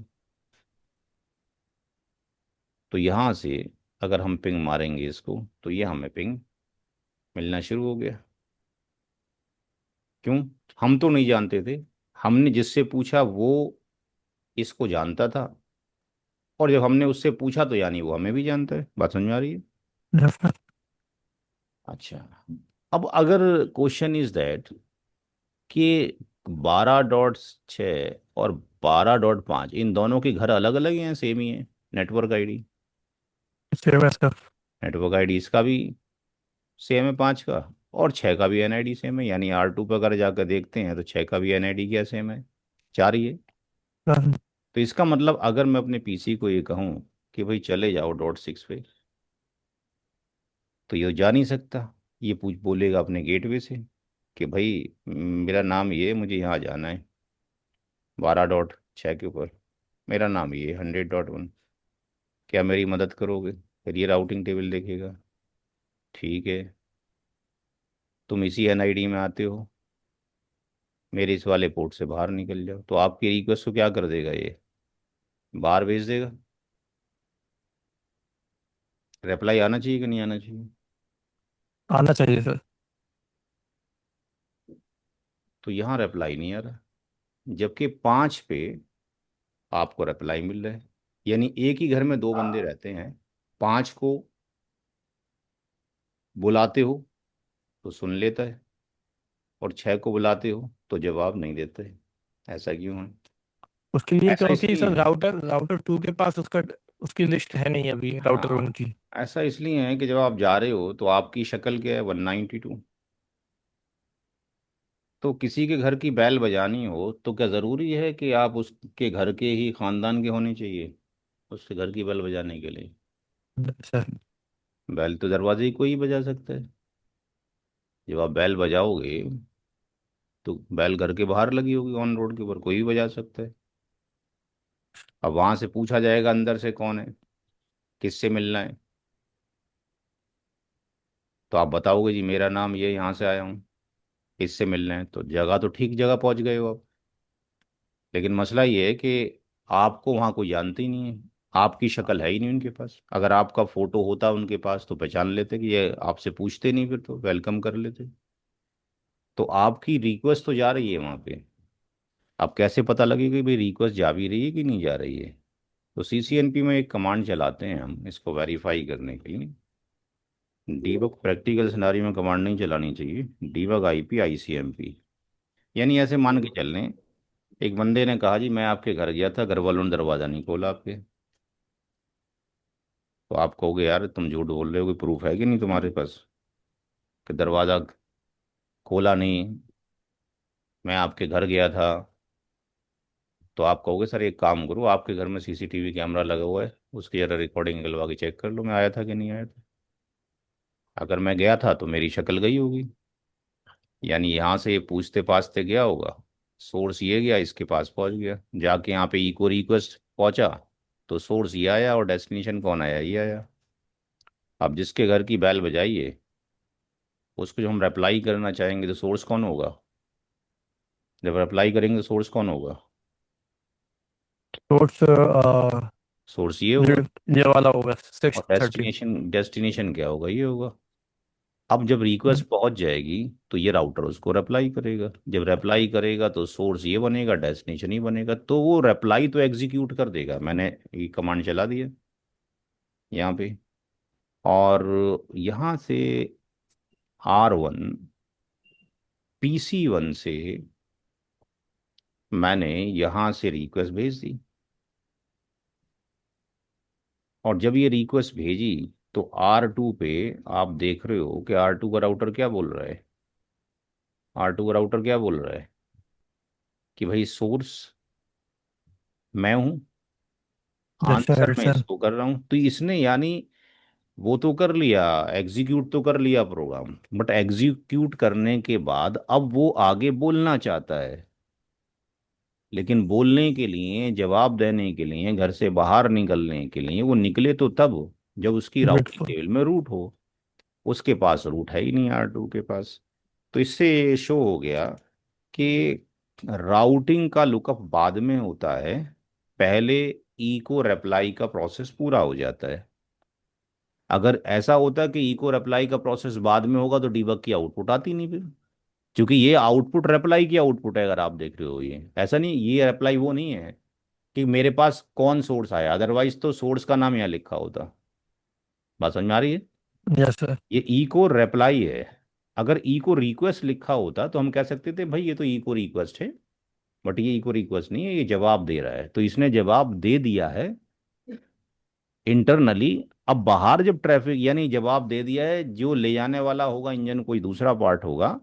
तो यहाँ से अगर हम पिंग मारेंगे इसको तो ये हमें पिंग मिलना शुरू हो गया। क्यों, हम तो नहीं जानते थे, हमने जिससे पूछा वो इसको जानता था, और जब हमने उससे पूछा तो यानी वो हमें भी जानता है। बात समझ में आ रही है। Yes sir. अच्छा, अब अगर क्वेश्चन इज दैट कि 12.6 और 12.5 इन दोनों के घर अलग अलग हैं सेम ही है, नेटवर्क आईडी, सेम है सर। नेटवर्क आईडी इसका भी सेम है 5 का, और 6 का भी एनआईडी सेम है, यानी R2 पर अगर जाकर देखते हैं तो 6 का भी एनआईडी क्या सेम है, 4 ही है। हाँ, तो इसका मतलब अगर मैं अपने पीसी को ये कहूँ कि भाई चले जाओ .6 पे, तो ये जा नहीं सकता। ये पूछ बोलेगा अपने गेटवे से कि भाई मेरा नाम ये है, मुझे यहाँ जाना है 12.6 के ऊपर, मेरा नाम ये 100.1, क्या मेरी मदद करोगे। फिर ये राउटिंग टेबल देखेगा, ठीक है तुम इसी एनआईडी में आते हो, मेरे इस वाले पोर्ट से बाहर निकल जाओ। तो आपकी रिक्वेस्ट को क्या कर देगा ये, बाहर भेज देगा। रिप्लाई आना चाहिए कि नहीं आना चाहिए। आना चाहिए सर। तो यहाँ रिप्लाई नहीं आ रहा, जबकि 5 पे आपको रिप्लाई मिल रहा है। यानी एक ही घर में दो बंदे रहते हैं, 5 को बुलाते हो तो सुन लेता है, और 6 को बुलाते हो तो जवाब नहीं देता है। ऐसा क्यों है। उसके लिए ऐसा क्योंकि इसलिए सर है, राउटर टू के पास उसका उसकी लिस्ट है नहीं अभी राउटर वन हाँ की। ऐसा इसलिए है कि जब आप जा रहे हो तो आपकी शक्ल क्या है, 192। तो किसी के घर की बैल बजानी हो तो क्या ज़रूरी है कि आप उसके घर के ही खानदान के होने चाहिए उसके घर की बैल बजाने के लिए। सर। बैल तो दरवाजे ही कोई ही बजा सकता है। जब आप बैल बजाओगे तो बैल घर के बाहर लगी होगी ऑन रोड के ऊपर, कोई भी बजा सकता है। अब वहां से पूछा जाएगा अंदर से कौन है, किससे मिलना है, तो आप बताओगे जी मेरा नाम ये, यहाँ से आया हूँ, इससे मिलना है, तो जगह तो ठीक जगह पहुंच गए हो आप। लेकिन मसला ये है कि आपको वहाँ कोई जानते ही नहीं है, आपकी शक्ल है ही नहीं उनके पास। अगर आपका फोटो होता उनके पास तो पहचान लेते कि ये, आपसे पूछते नहीं, फिर तो वेलकम कर लेते। तो आपकी रिक्वेस्ट तो जा रही है वहाँ पे, अब कैसे पता लगेगा कि भाई रिक्वेस्ट जा भी रही है कि नहीं जा रही है। तो सीसीएनपी में एक कमांड चलाते हैं हम इसको वेरीफाई करने के लिए। डीबग प्रैक्टिकल सिनारी में कमांड नहीं चलानी चाहिए, डीबग आईपी आईसीएमपी। यानी ऐसे मान के चल लें, एक बंदे ने कहा जी मैं आपके घर गया था, घर वालों ने दरवाज़ा नहीं खोला आपके। तो आप कहोगे यार तुम झूठ बोल रहे हो, कोई प्रूफ है कि नहीं तुम्हारे पास कि दरवाज़ा खोला नहीं, मैं आपके घर गया था। तो आप कहोगे सर एक काम करो, आपके घर में सीसीटीवी कैमरा लगा हुआ है, उसकी जरा रिकॉर्डिंग निकलवा के चेक कर लो मैं आया था कि नहीं आया था। अगर मैं गया था तो मेरी शक्ल गई होगी, यानी यहाँ से ये पूछते पाछते गया होगा, सोर्स ये गया इसके पास पहुँच गया, जाके यहाँ पे इको रिक्वेस्ट पहुँचा तो सोर्स ये आया और डेस्टिनेशन कौन आया, ये आया। अब जिसके घर की बैल बजाई है उसको जब हम रिप्लाई करना चाहेंगे तो सोर्स कौन होगा, जब अप्लाई करेंगे तो सोर्स कौन होगा, सोर्स सोर्स ये ये होगा। ये वाला होगा और 630। डेस्टिनेशन डेस्टिनेशन क्या होगा, ये होगा। अब जब रिक्वेस्ट पहुंच जाएगी तो ये राउटर उसको रिप्लाई करेगा, जब रिप्लाई करेगा तो सोर्स ये बनेगा, डेस्टिनेशन ही बनेगा, तो वो रिप्लाई तो एग्जीक्यूट कर देगा। मैंने ये कमांड चला दिया यहाँ पे, और यहाँ से R1 PC1 से मैंने यहाँ से रिक्वेस्ट भेज दी, और जब ये रिक्वेस्ट भेजी तो R2 पे आप देख रहे हो कि R2 का राउटर क्या बोल रहा है। R2 का राउटर क्या बोल रहा है कि भाई सोर्स मैं हूं, यस आंसर सर मैं सर। इसको कर रहा हूं। तो इसने यानी वो तो कर लिया, एग्जीक्यूट तो कर लिया प्रोग्राम, बट एग्जीक्यूट करने के बाद अब वो आगे बोलना चाहता है, लेकिन बोलने के लिए, जवाब देने के लिए, घर से बाहर निकलने के लिए वो निकले तो तब जब उसकी राउटिंग बिल्कुल। टेबल में रूट हो। उसके पास रूट है ही नहीं R2 के पास। तो इससे शो हो गया कि राउटिंग का लुकअप बाद में होता है, पहले ई को रिप्लाई का प्रोसेस पूरा हो जाता है। अगर ऐसा होता कि ई को रिप्लाई का प्रोसेस बाद में होगा तो डीबग की आउटपुट आती नहीं फिर, क्योंकि ये आउटपुट रिप्लाई की आउटपुट है। अगर आप देख रहे हो, ये ऐसा नहीं, ये रिप्लाई वो नहीं है कि मेरे पास कौन सोर्स आया, अदरवाइज तो सोर्स का नाम यहाँ लिखा होता। बात समझ में आ रही है? Yes sir. ये ई को रिप्लाई है। अगर ई को रिक्वेस्ट लिखा होता तो हम कह सकते थे भाई ये तो ई को रिक्वेस्ट है, बट ये ई को रिक्वेस्ट नहीं है, ये जवाब दे रहा है। तो इसने जवाब दे दिया है इंटरनली। अब बाहर जब ट्रैफिक, यानी जवाब दे दिया है, जो ले जाने वाला होगा इंजन कोई दूसरा पार्ट होगा,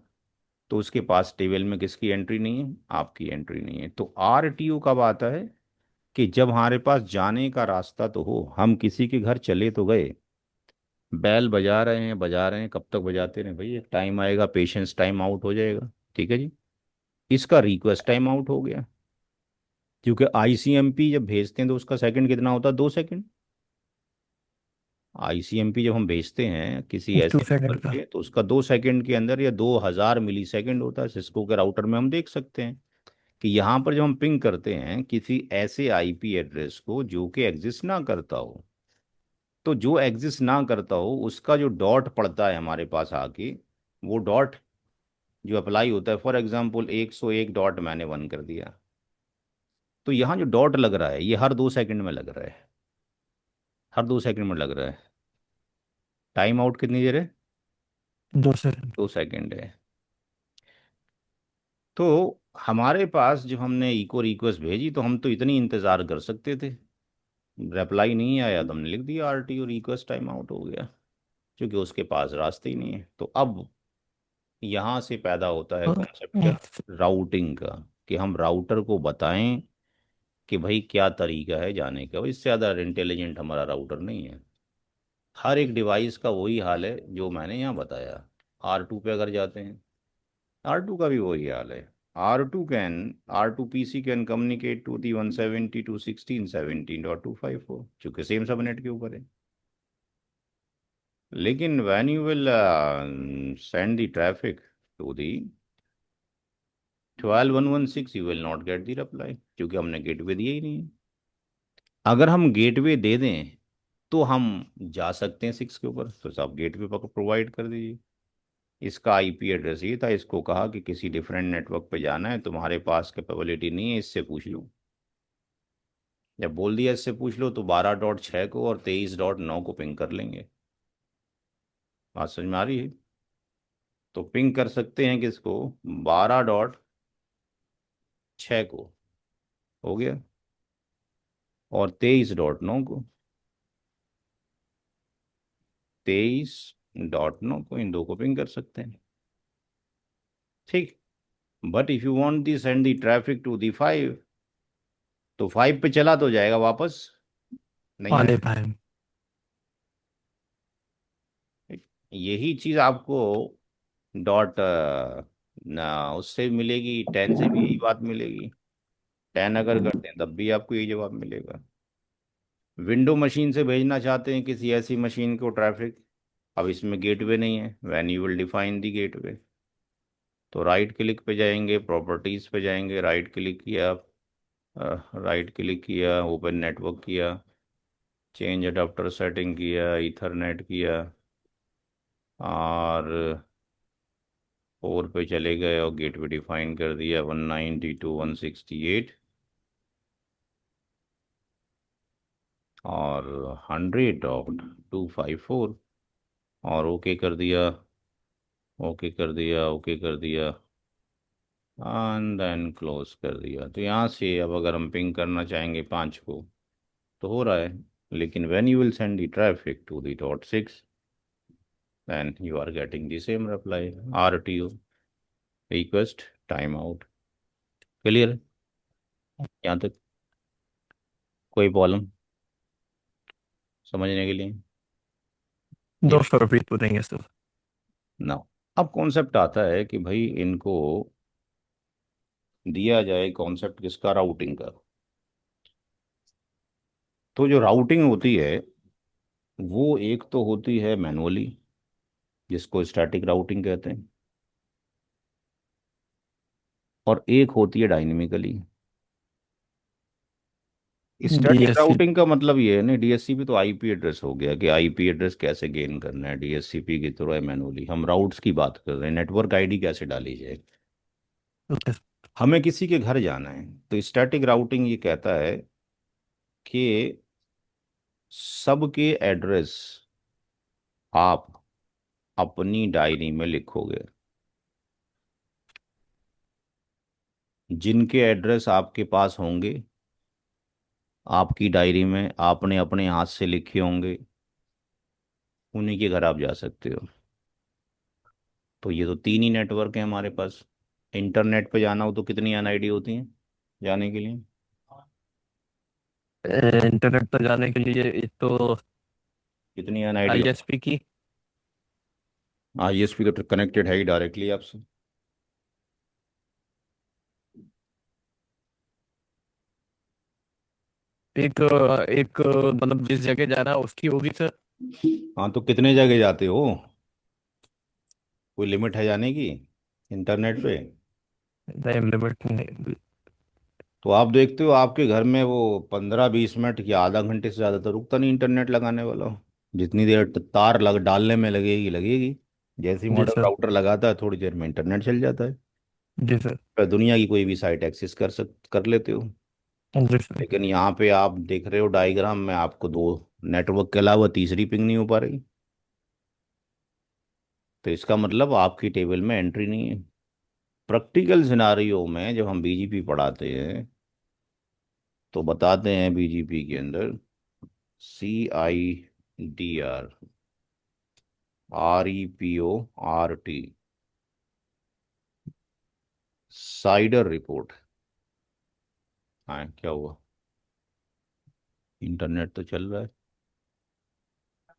तो उसके पास टेबल में किसकी एंट्री नहीं है, आपकी एंट्री नहीं है। तो RTO कब आता है कि जब हमारे पास जाने का रास्ता तो हो, हम किसी के घर चले तो गए, बैल बजा रहे हैं, कब तक बजाते रहे भाई, एक टाइम आएगा पेशेंस टाइम आउट हो जाएगा। ठीक है जी, इसका रिक्वेस्ट टाइम आउट हो गया, क्योंकि ICMP जब भेजते हैं तो उसका सेकंड कितना होता है, 2 सेकंड। ICMP जब हम भेजते हैं किसी टू ऐसे नंबर सेकंड का। पे तो उसका 2 सेकंड के अंदर या 2000 मिली सेकंड होता है। सिस्को के राउटर में हम देख सकते हैं कि यहाँ पर जब हम पिंग करते हैं किसी ऐसे IP एड्रेस को जो कि एग्जिस्ट ना करता हो, तो जो एग्जिस्ट ना करता हो उसका जो डॉट पड़ता है हमारे पास आके, वो डॉट जो अप्लाई होता है, फॉर एग्जाम्पल 101 डॉट मैंने 1 कर दिया, तो यहाँ जो डॉट लग रहा है ये हर 2 सेकंड में लग रहा है, हर 2 सेकंड में लग रहा है। टाइम आउट कितनी देर है, 2 सेकंड। 2 सेकंड है। तो हमारे पास जब हमने इको रिक्वेस्ट भेजी तो हम तो इतनी इंतजार कर सकते थे, रिप्लाई नहीं आया तो हमने लिख दिया RTO रिक्वेस्ट टाइम आउट हो गया, क्योंकि उसके पास रास्ते ही नहीं है। तो अब यहाँ से पैदा होता है कॉन्सेप्ट क्या, राउटिंग का, कि हम राउटर को बताएं कि भाई क्या तरीका है जाने का। इससे ज़्यादा इंटेलिजेंट हमारा राउटर नहीं है। हर एक डिवाइस का वही हाल है जो मैंने यहाँ बताया। R2 पे अगर जाते हैं, R2 का भी वही हाल है। R2 PC can communicate to the 172.16.17.254, चूंकि सेम सबनेट के ऊपर है। लेकिन when you will send the traffic to the 12.116 you will not get the reply, क्योंकि हमने गेटवे दिया ही नहीं है। अगर हम गेटवे दे दें तो हम जा सकते हैं 6 के ऊपर, तो आप गेटवे पर प्रोवाइड कर दीजिए। इसका IP एड्रेस ये था, इसको कहा कि किसी डिफरेंट नेटवर्क पे जाना है, तुम्हारे पास कैपेबिलिटी नहीं है, इससे पूछ लो। जब बोल दिया इससे पूछ लो तो 12.6 को और 23.9 को पिंग कर लेंगे। बात समझ में आ रही है? तो पिंग कर सकते हैं किसको, 12.6 को, हो गया, और 23.9 को, 23.9 को, इन दो को पिंग कर सकते हैं। ठीक। But if you want the send the traffic to the 5, तो 5 पे चला तो जाएगा, वापस नहीं आने आएगा। पाए। ठीक? यही चीज आपको डॉट ना उससे मिलेगी, 10 से भी यही बात मिलेगी। 10 अगर करते हैं तब भी आपको यही जवाब मिलेगा। विंडो मशीन से भेजना चाहते हैं किसी ऐसी मशीन को ट्रैफिक, अब इसमें गेटवे नहीं है, when you will define the gateway, तो राइट क्लिक पे जाएंगे, प्रॉपर्टीज पे जाएंगे, राइट क्लिक किया, ओपन नेटवर्क किया, चेंज अडाप्टर सेटिंग किया, ईथरनेट किया, और 4 पे चले गए और गेटवे डिफाइन कर दिया 192.168 और 100.254 और ओके कर दिया, ओके कर दिया, ओके कर दिया एंड देन क्लोज कर दिया। तो यहाँ से अब अगर हम पिंग करना चाहेंगे 5 को तो हो रहा है, लेकिन when you will send the traffic to the dot 6 then you are getting the same reply RTO request timeout। Clear? यहाँ तक कोई प्रॉब्लम समझने के लिए? ये दोस्तों रिपीट करेंगे सर। ना, अब कॉन्सेप्ट आता है कि भाई इनको दिया जाए कॉन्सेप्ट किसका, राउटिंग का। तो जो राउटिंग होती है वो एक तो होती है मैनुअली, जिसको स्टैटिक राउटिंग कहते हैं, और एक होती है डायनेमिकली। Static DSC. राउटिंग का मतलब ये है ना, डीएससीपी तो आईपी एड्रेस हो गया कि आईपी एड्रेस कैसे गेन करना है डीएससीपी की थ्रू है मैनुअली। हम राउट्स की बात कर रहे हैं, नेटवर्क आईडी कैसे डाली जाए। ओके। हमें किसी के घर जाना है तो स्टैटिक राउटिंग ये कहता है कि सबके एड्रेस आप अपनी डायरी में लिखोगे। जिनके एड्रेस आपके पास होंगे आपकी डायरी में, आपने अपने हाथ से लिखे होंगे, उन्हीं के घर आप जा सकते हो। तो ये तो 3 ही नेटवर्क है हमारे पास। इंटरनेट पे जाना हो तो कितनी एनआईडी होती हैं जाने के लिए? इंटरनेट पर जाने के लिए एक तो कितनी एनआईडी? आईएसपी की। आईएसपी तो कनेक्टेड है ही डायरेक्टली आपसे। एक एक मतलब जिस जगह जाना है उसकी होगी सर। हाँ, तो कितने जगह जाते हो? कोई लिमिट है जाने की इंटरनेट पे? टाइम लिमिट नहीं। तो आप देखते हो आपके घर में वो 15-20 मिनट या आधा घंटे से ज़्यादा तो रुकता नहीं इंटरनेट लगाने वाला। जितनी देर तार लग डालने में लगेगी लगेगी, जैसे ही जी मॉडल सर। राउटर लगाता है थोड़ी देर में इंटरनेट चल जाता है। जी सर। तो दुनिया की कोई भी साइट एक्सेस कर लेते हो। जी सर। लेकिन यहाँ पे आप देख रहे हो डायग्राम में, आपको 2 नेटवर्क के अलावा तीसरी पिंग नहीं हो पा रही। तो इसका मतलब आपकी टेबल में एंट्री नहीं है। प्रैक्टिकल सिनारियो में जब हम बीजीपी पढ़ाते हैं तो बताते हैं बीजीपी के अंदर CIDR, REPORT, साइडर रिपोर्ट। हाँ, क्या हुआ? इंटरनेट तो चल रहा है।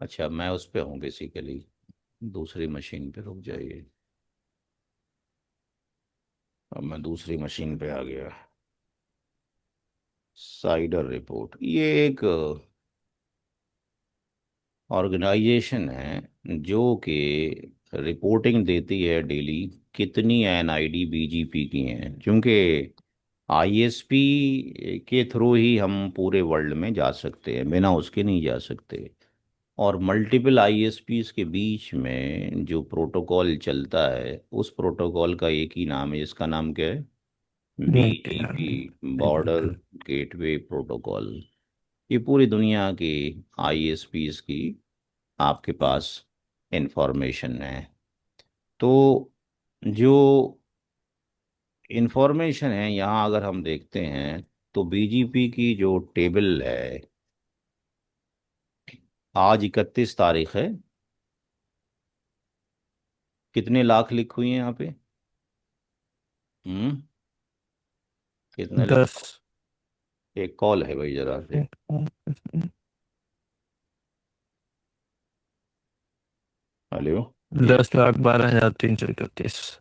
अच्छा, मैं उस पे हूँ बेसिकली, दूसरी मशीन पे, रुक जाइए। अब मैं दूसरी मशीन पे आ गया। साइडर रिपोर्ट ये एक ऑर्गेनाइजेशन है जो कि रिपोर्टिंग देती है डेली कितनी एनआईडी बीजीपी की हैं, क्योंकि आईएसपी के थ्रू ही हम पूरे वर्ल्ड में जा सकते हैं, बिना उसके नहीं जा सकते। और मल्टीपल आईएसपीस के बीच में जो प्रोटोकॉल चलता है उस प्रोटोकॉल का एक ही नाम है, जिसका नाम क्या है? BGP, border gateway protocol. ये पूरी दुनिया की आईएसपीस की आपके पास इंफॉर्मेशन है। तो जो इंफॉर्मेशन है यहाँ अगर हम देखते हैं तो बीजीपी की जो टेबल है, आज 31 तारीख है, कितने लाख लिख हुई हैं यहाँ पे? हम्म कितने लाख? 10। एक कॉल है भाई, जरा से। हेलो। एक 10,12,331।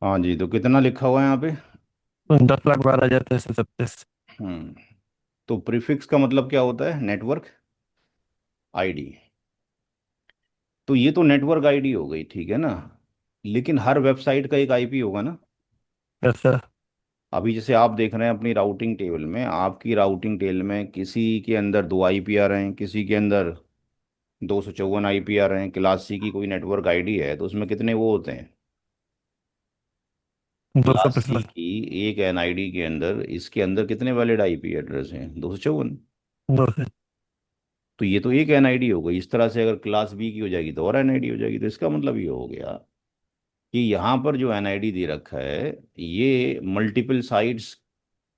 हाँ जी, तो कितना लिखा हुआ है यहाँ पे? 10,12,337। हम्म। तो प्रीफिक्स का मतलब क्या होता है? Network ID. तो ये तो नेटवर्क आईडी हो गई, ठीक है ना। लेकिन हर वेबसाइट का एक आईपी होगा ना। Yes sir. अभी जैसे आप देख रहे हैं अपनी राउटिंग टेबल में, आपकी राउटिंग टेबल में किसी के अंदर 2 आईपी आ रहे हैं, किसी के अंदर 254 आईपी आ रहे हैं। क्लास सी की कोई नेटवर्क आईडी है तो उसमें कितने वो होते हैं? दो सौ क्लास सी पिछला। की एक एनआईडी के अंदर, इसके अंदर कितने वैलिड आईपी एड्रेस हैं? 254। दो से। तो ये तो एक एनआईडी हो गई। इस तरह से अगर क्लास बी की हो जाएगी तो और एनआईडी हो जाएगी। तो इसका मतलब ये हो गया कि यहाँ पर जो एनआईडी दे रखा है, ये मल्टीपल साइट्स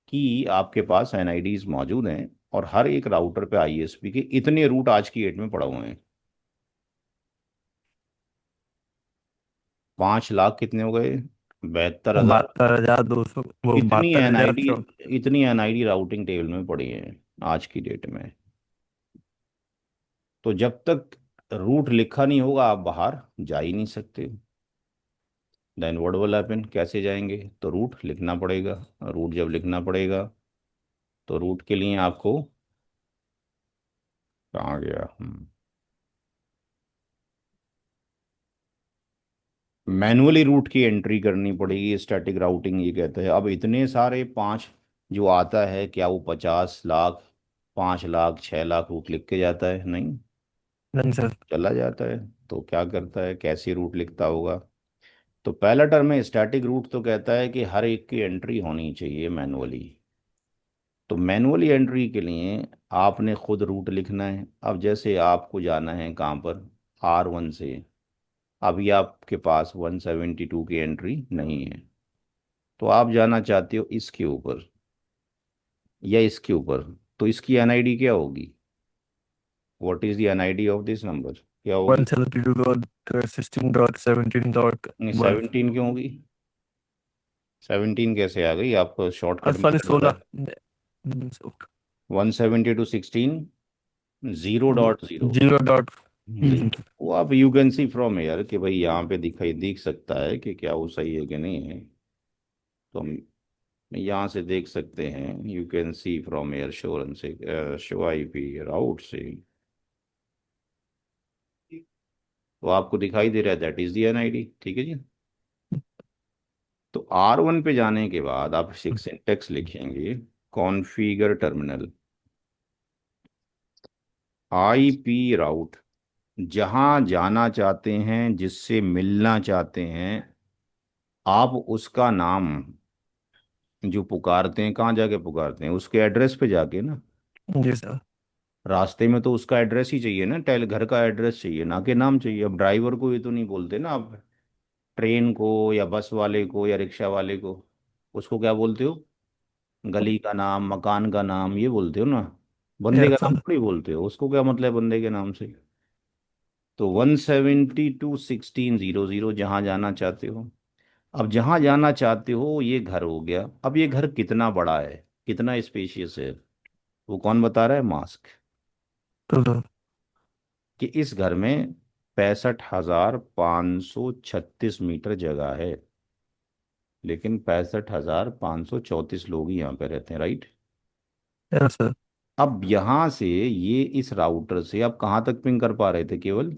की आपके पास एनआईडीज मौजूद हैं। और हर एक राउटर पे आईएसपी के इतने रूट आज की डेट में पड़े हुए हैं। 5 लाख कितने हो गए? 72,000। 72,200, वो इतनी 72,000। एनआईडी, इतनी एनआईडी राउटिंग टेबल में पड़ी है आज की डेट में। तो जब तक रूट लिखा नहीं होगा आप बाहर जा ही नहीं सकते। Then what will happen? कैसे जाएंगे? तो रूट लिखना पड़ेगा। रूट जब लिखना पड़ेगा तो रूट के लिए आपको, कहाँ गया, मैनुअली रूट की एंट्री करनी पड़ेगी। स्टैटिक राउटिंग ये कहता है। अब इतने सारे पाँच जो आता है, क्या वो 50 लाख, 5 लाख, 6 लाख रूट लिख के जाता है? नहीं, नहीं सर। चला जाता है। तो क्या करता है, कैसे रूट लिखता होगा? तो पहला टर्म है स्टैटिक रूट, तो कहता है कि हर एक की एंट्री होनी चाहिए मैनुअली। तो मैनुअली एंट्री के लिए आपने खुद रूट लिखना है। अब जैसे आपको जाना है कहाँ पर, R1 से। अभी आपके पास 172 की एंट्री नहीं है, तो आप जाना चाहते हो इसके ऊपर या इसके ऊपर। तो इसकी एनआईडी क्या होगी? What is the NID of this number? क्या होगी? 172.16.17.1। 17 क्यों होगी? 17 कैसे आ गई? आपको शॉर्टकट में सॉरी क्या पता 16। है? 172 16 0.0। 0. वो आप you can see from air कि भाई यहाँ पे दिखाई दिख सकता है कि क्या वो सही है कि नहीं है। तो हम यहाँ से देख सकते हैं, you can see from air शोरन से, शो आईपी राउट से। तो आपको दिखाई दे रहा है दैट इज दी एनआईडी, ठीक है जी। तो R1 पे जाने के बाद आप सिंटेक्स लिखेंगे, कॉन्फ़िगर टर्मिनल आईपी राउट। जहां जाना चाहते हैं, जिससे मिलना चाहते हैं, आप उसका नाम जो पुकारते हैं, कहाँ जाके पुकारते हैं? उसके एड्रेस पे जाके ना। जी सर। रास्ते में तो उसका एड्रेस ही चाहिए ना, टेल घर का एड्रेस चाहिए, ना कि नाम चाहिए। अब ड्राइवर को ये तो नहीं बोलते ना आप, ट्रेन को या बस वाले को या रिक्शा वाले को, उसको क्या बोलते हो? गली का नाम, मकान का नाम, ये बोलते हो ना। बंदे यस का नाम सर। थोड़ी बोलते हो। उसको क्या मतलब है बंदे के नाम से? तो 172.16.00 जहाँ जाना चाहते हो। अब जहाँ जाना चाहते हो ये घर हो गया। अब ये घर कितना बड़ा है, कितना स्पेशियस है, वो कौन बता रहा है? मास्क। तो कि इस घर में 65,536 मीटर जगह है, लेकिन 65,534 लोग ही यहाँ पे रहते हैं, राइट। Yes sir. अब यहाँ से ये इस राउटर से आप कहाँ तक पिंग कर पा रहे थे? केवल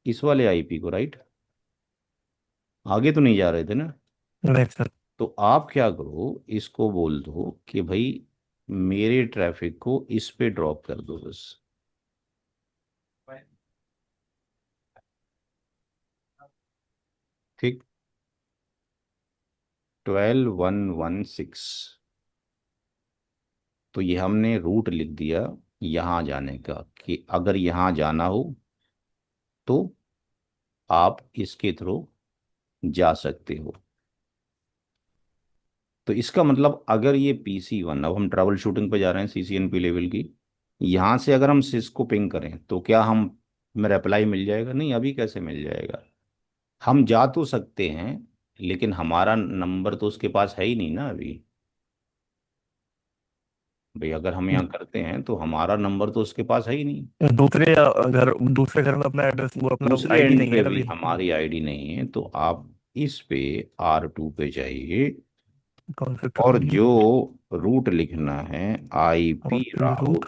इस वाले आईपी को, राइट। आगे तो नहीं जा रहे थे ना। नहीं सर। तो आप क्या करो, इसको बोल दो कि भाई मेरे ट्रैफिक को इस पे ड्रॉप कर दो बस। ठीक। 12,116। तो ये हमने रूट लिख दिया यहाँ जाने का, कि अगर यहाँ जाना हो तो आप इसके थ्रू जा सकते हो। तो इसका मतलब अगर ये PC1, अब हम ट्रबल शूटिंग पे जा रहे हैं CCNP लेवल की, यहाँ से अगर हम सिस को पिंग करें तो क्या हम हमें रिप्लाई मिल जाएगा? नहीं, अभी कैसे मिल जाएगा? हम जा तो सकते हैं, लेकिन हमारा नंबर तो उसके पास है ही नहीं ना अभी। भाई अगर हम यहाँ करते हैं तो हमारा नंबर तो उसके पास है ही नहीं। दूसरे घर में अपना एड्रेस, वो अपना दूसरे आईडी एंड नहीं पे है भी अभी। हमारी आईडी नहीं है। तो आप इस पे R2 पे जाइए कॉन्फ्लिक्ट और होगी जो रूट लिखना है IP और फिर रूट। राउट।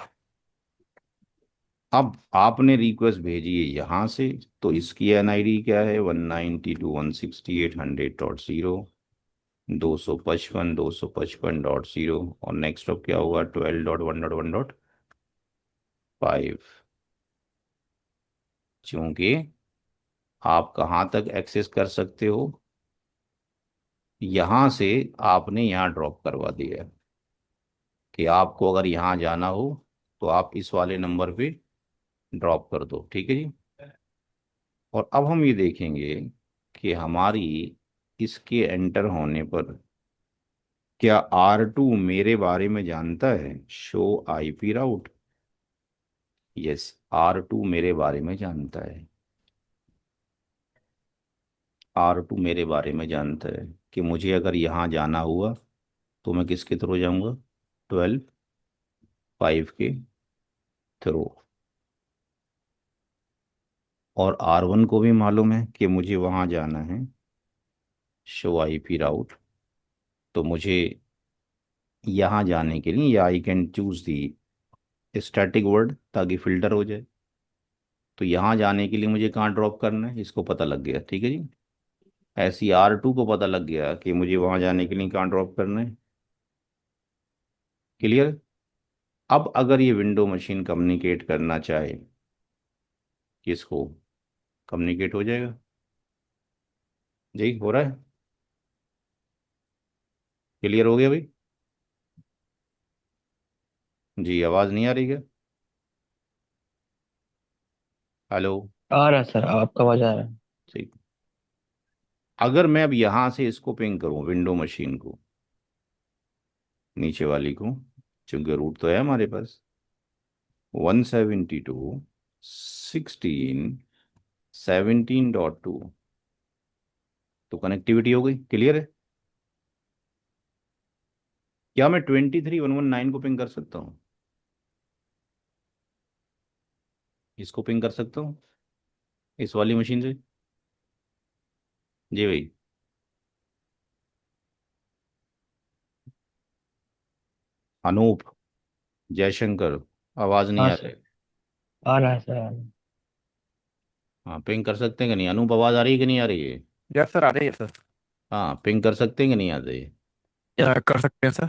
अब आपने रिक्वेस्ट भेजी है यहाँ से, तो इसकी NID क्या है? 192.168.100.0, 255.255.0, और नेक्स्ट अब क्या होगा? 12.1.1.5। क्योंकि आप कहाँ तक एक्सेस कर सकते हो? यहाँ से आपने यहाँ ड्रॉप करवा दिया है कि आपको अगर यहाँ जाना हो तो आप इस वाले नंबर पे ड्रॉप कर दो। ठीक है जी। और अब हम ये देखेंगे कि हमारी इसके एंटर होने पर क्या R2 मेरे बारे में जानता है? शो IP राउट। यस, R2 मेरे बारे में जानता है। R2 मेरे बारे में जानता है कि मुझे अगर यहाँ जाना हुआ तो मैं किसके थ्रू जाऊंगा? 12.5 के थ्रू। और R1 को भी मालूम है कि मुझे वहाँ जाना है, शो IP राउट। तो मुझे यहाँ जाने के लिए, या I can choose the static word ताकि फिल्टर हो जाए। तो यहाँ जाने के लिए मुझे कहाँ ड्रॉप करना है, इसको पता लग गया। ठीक है जी। ऐसी R2 को पता लग गया कि मुझे वहाँ जाने के लिए कहाँ ड्रॉप करना है। क्लियर? अब अगर ये विंडो मशीन कम्युनिकेट करना चाहे, किसको कम्युनिकेट हो जाएगा? जी, हो रहा है? क्लियर हो गया भाई? जी, आवाज़ नहीं आ रही क्या? हेलो? आ रहा है सर, आपका आवाज आ रहा है। ठीक। अगर मैं अब यहाँ से इसको पिंग करूँ, विंडो मशीन को, नीचे वाली को, चूंकि रूट तो है हमारे पास 172.16.17.2, तो कनेक्टिविटी हो गई। क्लियर है? क्या मैं 23.119 को पिंग कर सकता हूँ? इसको पिंग कर सकता हूँ इस वाली मशीन से? जी भाई। अनूप, जयशंकर, आवाज नहीं हाँ आ रही। सर, आ रहा है सर, आ रहा है। हाँ, पिंग कर सकते हैं कि नहीं? अनूप, आवाज आ रही है कि नहीं आ रही है? यस सर, आ रही है सर। हाँ, पिंग कर सकते हैं कि नहीं आते? या कर सकते हैं सर।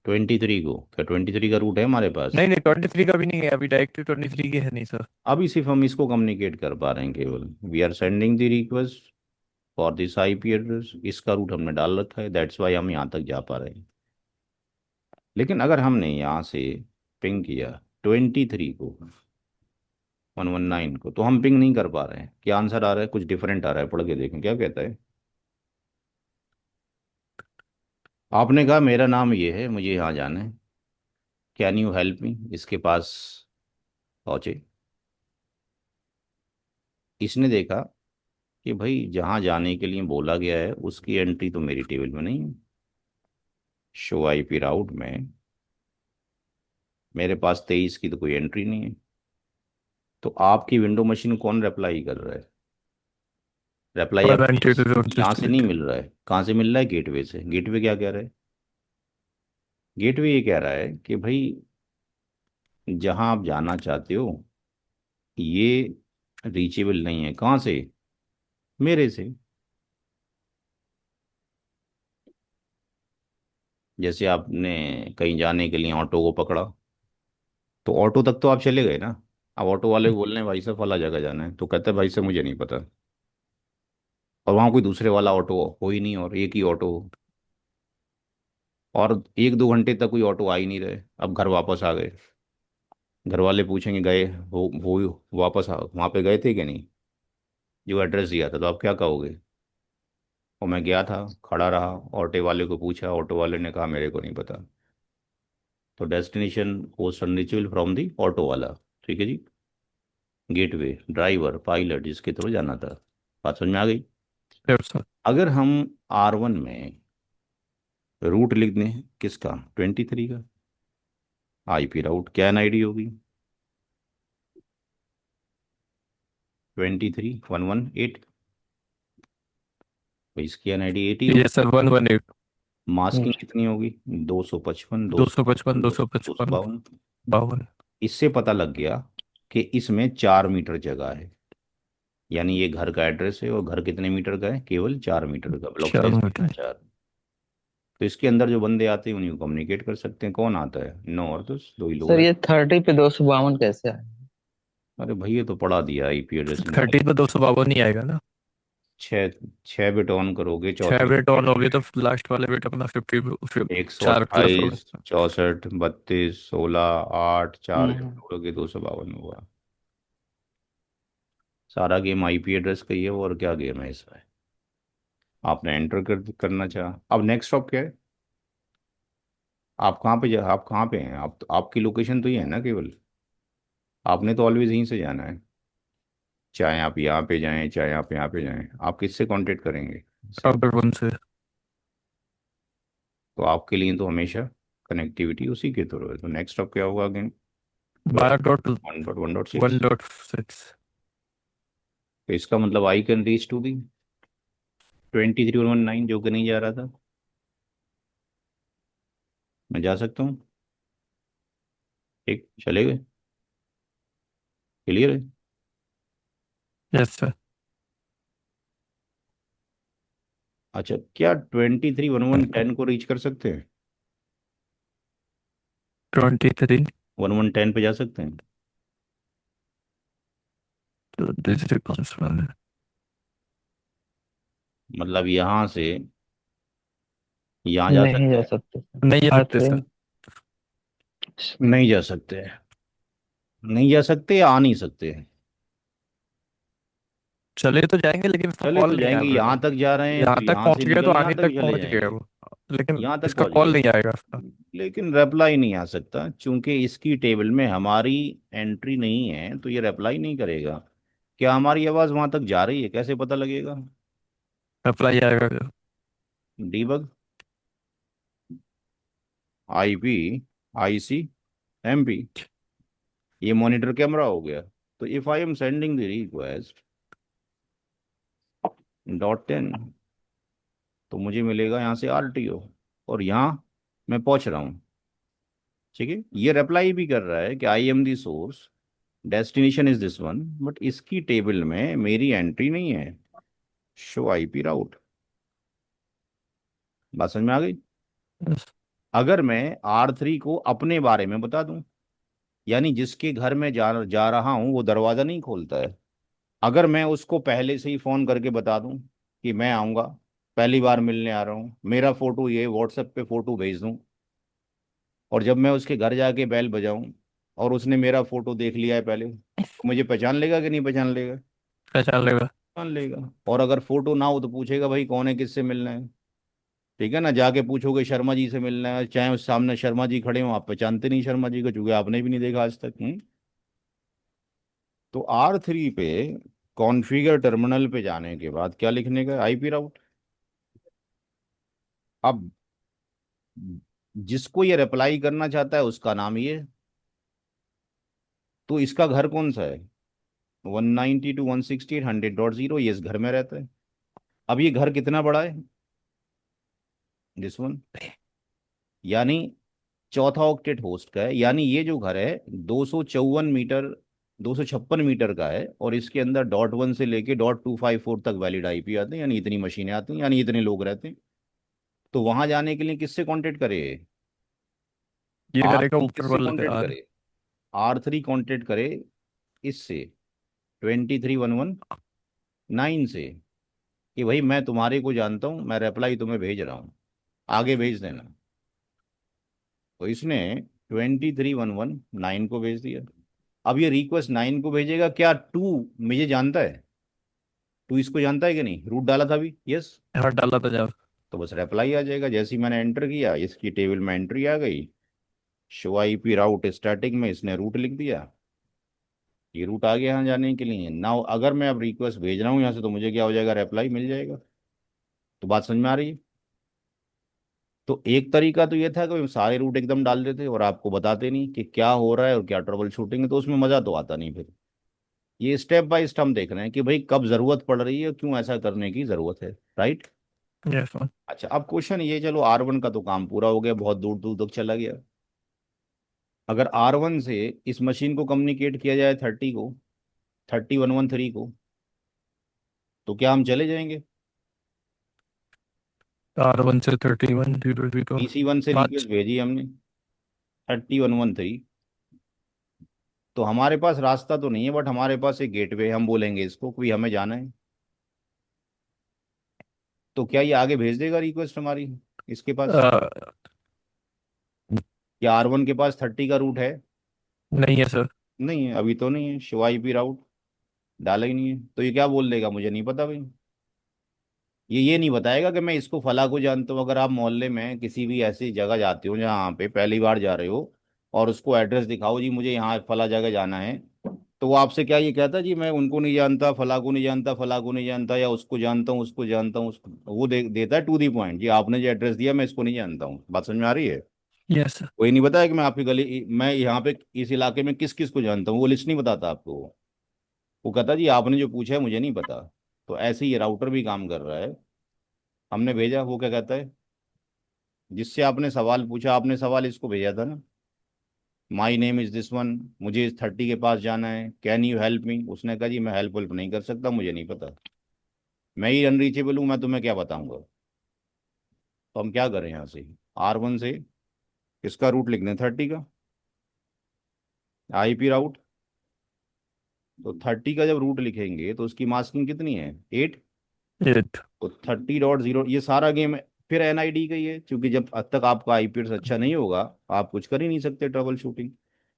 23 को, क्या 23 का रूट है हमारे पास? नहीं नहीं, 23 का भी नहीं है अभी, डायरेक्ट 23 की है नहीं सर। अभी सिर्फ हम इसको कम्युनिकेट कर पा रहे हैं केवल। We are sending the request for this IP address. इसका रूट हमने डाल रखा है, दैट्स वाई हम यहाँ तक जा पा रहे हैं। लेकिन अगर हमने यहाँ से पिंग किया 23 को, 119 को, तो हम पिंग नहीं कर पा रहे हैं। क्या आंसर आ रहा है? कुछ डिफरेंट आ रहा है, पढ़ के देखें क्या कहता है। आपने कहा मेरा नाम ये है, मुझे यहाँ जाना है, कैन यू हेल्प मी? इसके पास पहुंचे। इसने देखा कि भाई जहाँ जाने के लिए बोला गया है उसकी एंट्री तो मेरी टेबल में नहीं है। शो IP राउट में मेरे पास 23 की तो कोई एंट्री नहीं है। तो आपकी विंडो मशीन कौन रिप्लाई कर रहा है? रिप्लाई आपको यहाँ से नहीं मिल रहा है। कहाँ से मिल रहा है? गेटवे से। गेटवे क्या कह रहा है? गेटवे ये कह रहा है कि भाई जहाँ आप जाना चाहते हो ये रीचेबल नहीं है। कहाँ से? मेरे से। जैसे आपने कहीं जाने के लिए ऑटो को पकड़ा, तो ऑटो तक तो आप चले गए ना। अब ऑटो वाले को बोल रहे हैं भाई साहब फला जगह जाना है, तो कहते हैं भाई साहब मुझे नहीं पता। और वहाँ कोई दूसरे वाला ऑटो हो ही नहीं, और एक ही ऑटो हो। और 1-2 घंटे तक कोई ऑटो आ ही नहीं रहे। अब घर वापस आ गए। घर वाले पूछेंगे गए हो वापस वहाँ पे गए थे कि नहीं, जो एड्रेस दिया था? तो आप क्या कहोगे? और मैं गया था, खड़ा रहा, ऑटो वाले को पूछा, ऑटो वाले ने कहा मेरे को नहीं पता। तो destination was unreachable from the auto वाला। ठीक है जी। गेटवे, ड्राइवर, पायलट, जिसके थ्रू जाना था। बात समझ में आ गई? Yes sir. अगर हम R1 में रूट लिख दें, किसका? 23 का। IP राउट क्या NID होगी? 23.118। तो इसकी एनआईडी 80 होगी। ये सर 118, मास्किंग कितनी होगी? 255, 255, 255, 255, 252। 52। इससे पता लग गया कि इसमें 4 मीटर जगह है, यानी ये घर का एड्रेस है, और घर कितने मीटर का है? केवल 4 मीटर का, ब्लॉक साइज 4 मीटर। कितना है? 4। तो इसके अंदर जो बंदे आते हैं उन्हीं को कम्युनिकेट कर सकते हैं। कौन आता है? 9 और 10, दो ही लोग सर रहते ये 30 पे 252 कैसे आए? हैं। अरे भैया, तो पढ़ा दिया आईपी एड्रेस में। 30 पे 252 नहीं आएगा ना? 6 6 बिट ऑन करोगे, छह चौथे बिट ऑन होगी तो लास्ट वाले बिट अपना 50, एक सौ 4 प्लस होगा। अट्ठाईस 64 32 16 8 4 जब हम्म। जोड़ोगे 252 हुआ। सारा गेम आईपी एड्रेस का ही है वो, और क्या गेम है इसमें? आपने करना चाहा। अब नेक्स्ट स्टॉप क्या है? आप कहाँ पे हैं? आप तो, आपकी लोकेशन तो ये है ना केवल। आपने तो ऑलवेज यहीं से जाना है, चाहे आप यहाँ पे जाएं, चाहे आप यहाँ पे जाएं। आप किससे कांटेक्ट करेंगे इससे? राउटर 1 से। तो आपके लिए तो हमेशा कनेक्टिविटी उसी के थ्रू है। तो नेक्स्ट स्टॉप क्या होगा अगेन? 12.1.6। 1.1.6। तो इसका मतलब I can reach to the 23.119, जो कि नहीं जा रहा था। मैं जा सकता हूँ? ठीक, चले गए? क्लियर है? Yes sir. अच्छा, क्या 23.11.10 को रीच कर सकते हैं? 23। 1110 पे जा सकते हैं? तो दूसरे कौन सा वाला है? मतलब यहाँ से यहाँ जा नहीं सकते जा हैं? सकते सर। नहीं जा सकते R3। सर। नहीं जा सकते हैं। नहीं जा सकते या आ नहीं सकते हैं? चले तो जाएंगे लेकिन इसका चले कॉल तो नहीं जाएंगे, आएगा। यहाँ तक जा रहे हैं यहाँ तो तक यहाँ से पहुंच गए तो निकल यहाँ आगे तक तक भी चले पहुंच गया जाएंगे। वो, लेकिन यहाँ तक इसका पहुंच कॉल गए, नहीं आएगा इसका। लेकिन रिप्लाई नहीं आ सकता, क्योंकि इसकी टेबल में हमारी एंट्री नहीं है, तो ये रिप्लाई नहीं करेगा। क्या हमारी आवाज़ वहां तक जा रही है? कैसे पता लगेगा? अप्लाई आएगा फिर। डीबग, आईपी, आईसी, एमपी, ये मॉनिटर कैमरा हो गया। तो if I am sending the request .10, तो मुझे मिलेगा यहाँ से आरटीओ, और यहाँ मैं पहुंच रहा हूँ। ठीक है, ये रिप्लाई भी कर रहा है कि I am the source, destination is this one, but इसकी टेबल में मेरी एंट्री नहीं है। शो आईपी राउट। बात समझ में आ गई? Yes। अगर मैं R3 को अपने बारे में बता दूं, यानी जिसके घर में जा रहा हूं वो दरवाजा नहीं खोलता है, अगर मैं उसको पहले से ही फोन करके बता दूं कि मैं आऊंगा, पहली बार मिलने आ रहा हूं, मेरा फोटो ये व्हाट्सएप पे फोटो भेज दूं, और जब मैं उसके घर जाके बेल बजाऊं और उसने मेरा फोटो देख लिया है पहले, तो मुझे पहचान लेगा कि नहीं पहचान लेगा? पहचान लेगा। पहचान लेगा। और अगर फोटो ना हो तो पूछेगा भाई कौन है, किससे मिलना है। ठीक है ना, जाके पूछोगे शर्मा जी से मिलना है, चाहे उस सामने शर्मा जी खड़े हो, आप पहचानते नहीं शर्मा जी को, क्योंकि आपने भी नहीं देखा आज तक। तो R3 पे कॉन्फ़िगर टर्मिनल पे जाने के बाद क्या लिखने का? IP route. अब जिसको ये रिप्लाई करना चाहता है उसका नाम ये, तो इसका घर कौन सा है? 192.168.100.0, ये इस घर में रहता है। अब ये घर कितना बड़ा है? दिस वन, यानी चौथा ऑक्टेट होस्ट का है, यानी ये जो घर है 254 मीटर, 256 मीटर का है, और इसके अंदर .1 से लेके .254 तक वैलिड आईपी आते हैं, यानी इतनी मशीनें आती हैं, यानी इतने लोग रहते हैं। तो वहां जाने के लिए किससे कांटेक्ट करे? ये आर करेगा थ्री ऊपर किससे वाले पे कांटेक्ट आ रहे। करे? R3 कांटेक्ट करे इससे, 23.119 से, कि भाई मैं तुम्हारे को जानता हूं, मैं रिप्लाई तुम्हें भेज रहा हूं, आगे भेज देना। तो इसने 23.119 को भेज दिया। अब ये रिक्वेस्ट 9 को भेजेगा। क्या टू मुझे जानता है? टू इसको जानता है कि नहीं? रूट डाला था अभी, यस। यहाँ डाला था जब। तो बस रिप्लाई आ जाएगा, जैसे ही मैंने एंटर किया इसकी टेबल में एंट्री आ गई। शो आईपी राउट स्टैटिक में इसने रूट लिख दिया, ये रूट आ गया यहाँ जाने के लिए। नाउ अगर मैं अब रिक्वेस्ट भेज रहा हूँ यहाँ से, तो मुझे क्या हो जाएगा? रिप्लाई मिल जाएगा। तो बात समझ में आ रही है? तो एक तरीका तो ये था कि हम सारे रूट एकदम डाल देते और आपको बताते नहीं कि क्या हो रहा है और क्या ट्रबल शूटिंग है, तो उसमें मजा तो आता नहीं फिर। ये स्टेप बाय स्टेप हम देख रहे हैं कि भाई कब जरूरत पड़ रही है, क्यों ऐसा करने की जरूरत है, राइट। Yes sir. अच्छा, अब क्वेश्चन ये, चलो R1 का तो काम पूरा हो गया, बहुत दूर दूर तक चला गया। अगर R1 से इस मशीन को कम्युनिकेट किया जाए 30 को, 30113 को, तो क्या हम चले जाएंगे? R1 से 3100 PC1 से पाँच। रिक्वेस्ट भेजी हमने 30113, तो हमारे पास रास्ता तो नहीं है, बट हमारे पास एक गेटवे है, हम बोलेंगे इसको कोई हमें जाना है, तो क्या ये आगे भेज देगा रिक्वेस्ट हमारी इसके पास? क्या R1 के पास 30 का रूट है? नहीं है सर। नहीं है, अभी तो नहीं है, शो IP राउट डाला ही नहीं है, तो ये क्या बोल देगा, मुझे नहीं पता भाई। ये नहीं बताएगा कि मैं इसको फला को जानता हूँ। अगर आप मोहल्ले में किसी भी ऐसी जगह जाते हो जहाँ पे पहली बार जा रहे हो, और उसको एड्रेस दिखाओ जी मुझे यहाँ फला जगह जाना है, तो वो आपसे क्या ये कहता जी मैं उनको नहीं जानता, फला को नहीं जानता, फला को नहीं जानता, या उसको जानता हूँ, उसको जानता हूँ, उसको वो देता है टू दी पॉइंट, जी आपने जो एड्रेस दिया मैं इसको नहीं जानता हूँ। बात समझ में आ रही है? Yes sir. कोई नहीं बताया कि मैं आपकी गली, मैं यहाँ पे इस इलाके में किस किस को जानता हूँ, वो लिस्ट नहीं बताता आपको। वो कहता जी आपने जो पूछा है मुझे नहीं पता। तो ऐसे ही ये राउटर भी काम कर रहा है। हमने भेजा, वो क्या कहता है, जिससे आपने सवाल पूछा, आपने सवाल इसको भेजा था ना, my name is this one, मुझे इस 30 के पास जाना है, कैन यू हेल्प मी? उसने कहा जी मैं हेल्प वेल्प नहीं कर सकता, मुझे नहीं पता, मैं ही अनरीचेबल हूँ, मैं तुम्हें क्या बताऊंगा। तो हम क्या करें यहाँ से, R1 से इसका रूट लिख दें 30 का, IP राउट। तो 30 का जब रूट लिखेंगे तो उसकी मास्किंग कितनी है, 8। 8। तो 30.0, ये सारा गेम फिर NID का ही है, क्योंकि जब तक आपका IP एड्रेस अच्छा नहीं होगा आप कुछ कर ही नहीं सकते ट्रबल शूटिंग।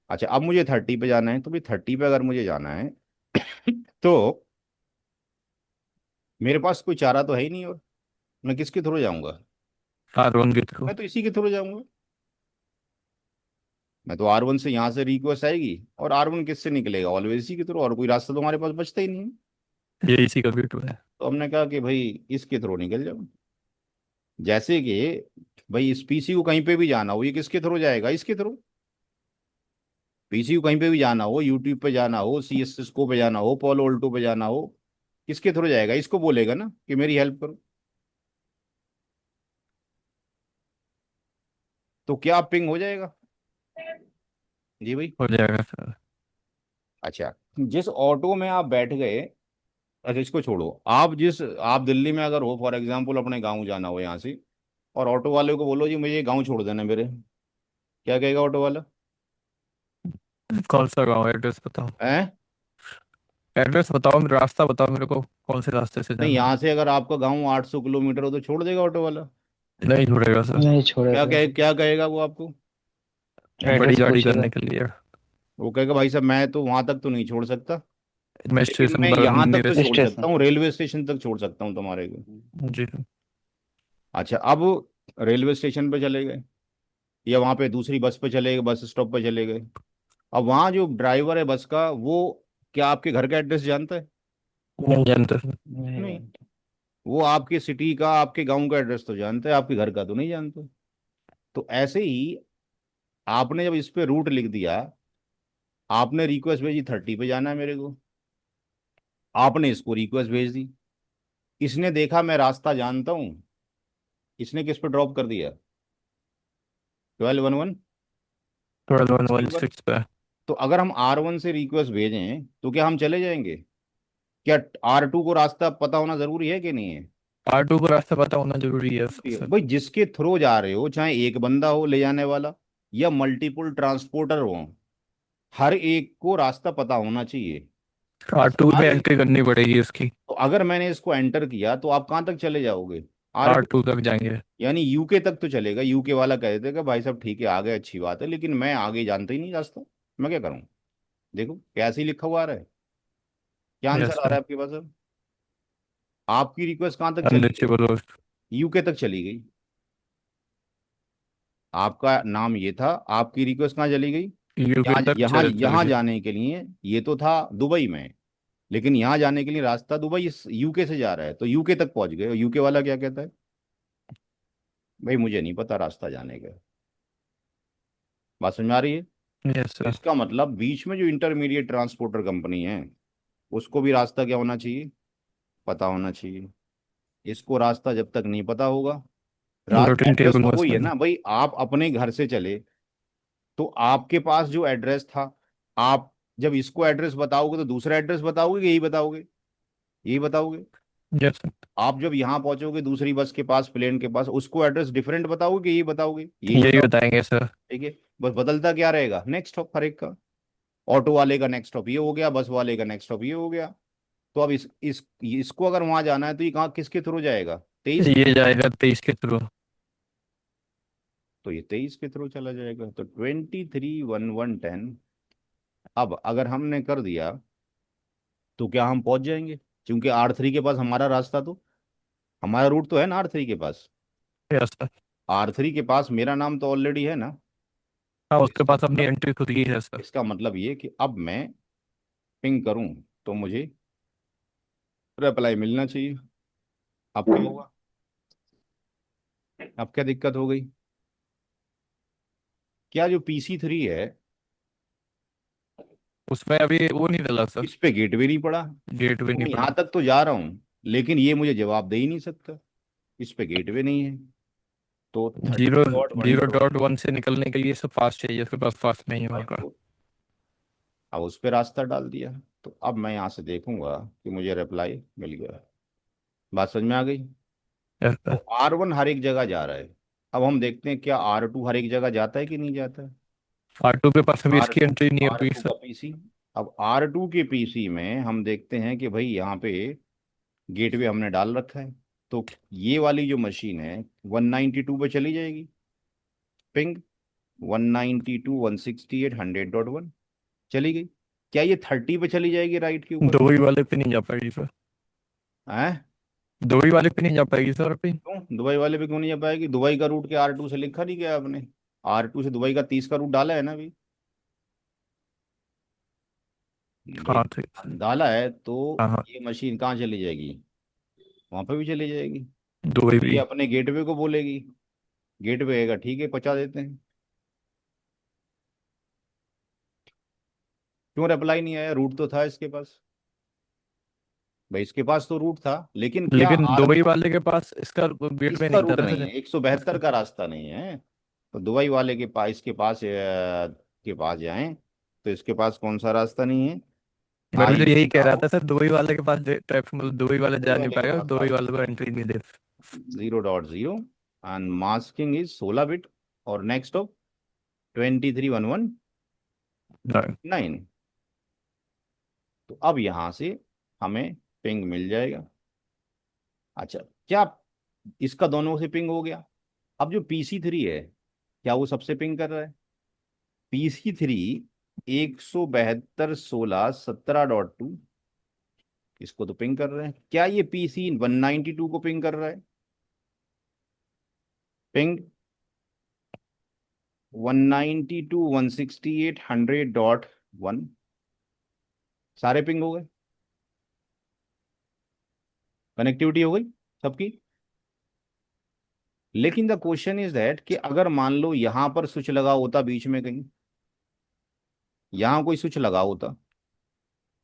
अच्छा, अब मुझे 30 पे जाना है, तो भाई 30 पे अगर मुझे जाना है तो मेरे पास कोई चारा तो है ही नहीं, और मैं किसके थ्रू जाऊंगा? R1 के थ्रू। मैं तो इसी के थ्रू जाऊंगा। मैं तो R1 से यहाँ से रिक्वेस्ट आएगी, और R1 किससे निकलेगा, ऑलवेज इसी के थ्रू, और कोई रास्ता तो हमारे पास बचता ही नहीं है। ये इसी का गेटवे है। तो हमने कहा कि भाई इसके थ्रू निकल जाओ। जैसे कि भाई इस PC को कहीं पे भी जाना हो, ये किसके थ्रू जाएगा, इसके थ्रू। PC को कहीं पे भी जाना हो, यूट्यूब पे जाना हो, CSSCO पे जाना हो, पोलो ऑल्टो पे जाना हो, किसके थ्रू जाएगा, इसको बोलेगा ना कि मेरी हेल्प करो। तो क्या पिंग हो जाएगा? जी भाई। हो जाएगा सर। अच्छा, जिस ऑटो में आप बैठ गए, अच्छा इसको छोड़ो, आप दिल्ली में अगर हो फॉर एग्जांपल, अपने गांव जाना हो यहाँ से, और ऑटो वाले को बोलो जी मुझे ये गांव छोड़ देना मेरे, क्या कहेगा ऑटो वाला? कौन सा गाँव, एड्रेस बताओ। हैं? एड्रेस बताओ, मेरा रास्ता बताओ मेरे को, कौन से रास्ते से नहीं, जाना है। यहाँ से अगर आपका गांव 800 किलोमीटर हो तो छोड़ देगा ऑटो वाला? नहीं छोड़ेगा सर। नहीं छोड़ेगा। क्या कहेगा वो आपको? बड़ी एड्रेस गाड़ी पूछेगा। करने के लिए। वो कहेगा भाई साहब मैं तो वहां तक तो नहीं छोड़ सकता, मैं लेकिन स्टेशन मैं पर यहाँ तक तो नियरेस्ट। छोड़ सकता स्टेशन। हूँ, रेलवे स्टेशन तक छोड़ सकता हूँ तुम्हारे को। जी सर। अच्छा, अब रेलवे स्टेशन पे चले गए, या वहां पे दूसरी बस पे चले गए, बस स्टॉप पे चले गए। अब वहां जो ड्राइवर है बस का, वो क्या आपके घर का एड्रेस जानता है? नहीं जानते सर। नहीं नहीं। जानता। वो आपके सिटी का, आपके गांव का एड्रेस तो जानता है, आपके घर का तो नहीं जानता। तो ऐसे ही आपने जब इस पे रूट लिख दिया, आपने रिक्वेस्ट भेजी 30 पे जाना है मेरे को, आपने इसको रिक्वेस्ट भेज दी, इसने देखा मैं रास्ता जानता हूँ, इसने किस पे ड्रॉप कर दिया, 1211 12 पर। 16 पे। तो अगर हम R1 से रिक्वेस्ट भेजें तो क्या हम चले जाएंगे? क्या R2 को रास्ता पता होना जरूरी है कि नहीं है? R2 का रास्ता पता होना जरूरी है सर। भाई जिसके थ्रू जा रहे हो, चाहे एक बंदा हो ले जाने वाला, या मल्टीपल ट्रांसपोर्टर हो, हर एक को रास्ता पता होना चाहिए। बात R2 समझ आ में रही है? एंट्री करनी पड़ेगी इसकी। तो अगर मैंने इसको एंटर किया तो आप कहाँ तक चले जाओगे, R2? R2 तक जाएंगे। यानी यूके तक तो चलेगा। यूके वाला कह देगा भाई साहब ठीक है आ गए, अच्छी बात है, लेकिन मैं आगे जानता ही नहीं रास्ता, मैं क्या करूँ? देखो कैसे ही लिखा हुआ आ रहा है, क्या आंसर यस आ रहा सर। है आपके पास अब? आपकी रिक्वेस्ट कहाँ तक चली गई? अनरीचेबल हो। यूके तक चली गई। आपका नाम ये था, आपकी रिक्वेस्ट कहाँ चली गई? यूके यहाँ तक यहाँ चल यहाँ गए। जाने के लिए, ये तो था दुबई में, लेकिन यहाँ जाने के लिए रास्ता दुबई यूके से जा रहा है, तो यूके तक पहुंच गए। और यूके वाला क्या कहता है, भाई मुझे नहीं पता रास्ता जाने का। बात समझ में आ रही है? यस तो सर। इसका मतलब बीच में जो इंटरमीडिएट ट्रांसपोर्टर कंपनी है, उसको भी रास्ता क्या होना चाहिए, पता होना चाहिए। इसको रास्ता जब तक नहीं पता होगा, रास्ता रूटिंग एड्रेस टेबल तो में वही है उसमें ना भाई, आप अपने घर से चले तो आपके पास जो एड्रेस था, आप जब इसको एड्रेस बताओगे तो दूसरा एड्रेस बताओगे कि यही बताओगे? यही बताओगे। यस आप जब यहाँ पहुंचोगे दूसरी बस के पास, प्लेन के पास, उसको एड्रेस डिफरेंट बताओगे कि यही बताओगे? यही यही बताओगे। बताएंगे सर। ठीक है। बस बदलता क्या रहेगा, नेक्स्ट स्टॉप हर एक का। ऑटो वाले का नेक्स्ट स्टॉप ये हो गया, बस वाले का नेक्स्ट स्टॉप ये हो गया। तो अब इसको अगर वहां जाना है तो ये कहाँ, किसके थ्रू जाएगा? 23 के ये थ्रू। जाएगा 23 के थ्रू। तो ये 23 के थ्रू चला जाएगा, तो 23 11 10। अब अगर हमने कर दिया तो क्या हम पहुंच जाएंगे? क्योंकि R3 के पास हमारा रास्ता, तो हमारा रूट तो है ना R3 के पास। Yes sir. R3 के पास मेरा नाम तो ऑलरेडी है ना। हाँ, तो उसके इसका पास अपनी मतलब, एंट्री खुद ही है सर। इसका मतलब ये कि अब मैं पिंग करूं तो मुझे रिप्लाई मिलना चाहिए। अब क्या होगा? अब क्या दिक्कत हो गई? क्या जो PC3 है उसमें अभी वो नहीं डला सर। इस पे गेटवे नहीं पड़ा? गेट भी नहीं मैं पड़ा। यहां तक तो जा रहा हूं लेकिन ये मुझे जवाब दे ही नहीं सकता, इस पे गेटवे नहीं है। तो जीरो 30.12। 0.1 से निकलने के लिए सब फास्ट चाहिए, उसके पास फास्ट नहीं होगा। अब उस पे रास्ता डाल दिया। तो अब मैं यहाँ से देखूंगा कि मुझे रिप्लाई मिल गया। बात समझ में आ गई? यस तो सर। R1 हर एक जगह जा रहा है। अब हम देखते हैं क्या R2 हर एक जगह जाता है कि नहीं जाता है। R2 के पास अभी आर इसकी एंट्री नहीं आर हुई टू सर। का पीसी। अब R2 के पीसी में हम देखते हैं कि भाई यहाँ पे गेटवे हमने डाल रखा है। तो ये वाली जो मशीन है 192 पे चली जाएगी, पिंग 192.168.100.1 चली गई। क्या ये 30 पे चली जाएगी राइट के ऊपर? दुबई वाले पे नहीं जा पाएगी सर। हैं? दुबई वाले पे नहीं जा पाएगी सर अभी। क्यों दुबई वाले पे क्यों नहीं जा पाएगी? दुबई का रूट के R2 से लिखा नहीं गया आपने? R2 से दुबई का 30 का रूट डाला है ना अभी? भाई हाँ ठीक। डाला है तो हाँ हाँ। ये मशीन कहाँ चली जाएगी? वहां पे भी चली जाएगी। दुबई ये भी। अपने गेटवे को बोलेगी, गेटवे आएगा ठीक है पहुंचा देते हैं। क्यों रिप्लाई नहीं आया? रूट तो था इसके पास। भाई इसके पास तो रूट था लेकिन क्या लेकिन आर दुबई वाले के पास इसका गेट में इसका नहीं था रूट ना नहीं सर। है, 172 इसका का रास्ता नहीं है। तो दुबई वाले के पास, इसके पास के पास जाएं तो इसके पास कौन सा रास्ता नहीं है? मैं भी तो आई यही कह रहा आओ था सर, दुबई वाले के पास ट्रैफिक मतलब दुबई वाले दुबई जा नहीं वाले के पाएगा, पास दुबई रास्ता वाले को एंट्री नहीं दे। 0.0 एंड मास्किंग इज 16 बिट और नेक्स्ट ऑफ 23 11 9। तो अब यहां से हमें पिंग मिल जाएगा। अच्छा, क्या इसका दोनों से पिंग हो गया? अब जो PC3 है क्या वो सबसे पिंग कर रहा है? PC3 172.16.17.2 इसको तो पिंग कर रहे हैं। क्या ये PC 192 को पिंग कर रहा है? पिंग 192.168.100.1 सारे पिंग हो गए, कनेक्टिविटी हो गई सबकी। लेकिन द क्वेश्चन इज दैट कि अगर मान लो यहां पर स्विच लगा होता बीच में कहीं, यहां कोई स्विच लगा होता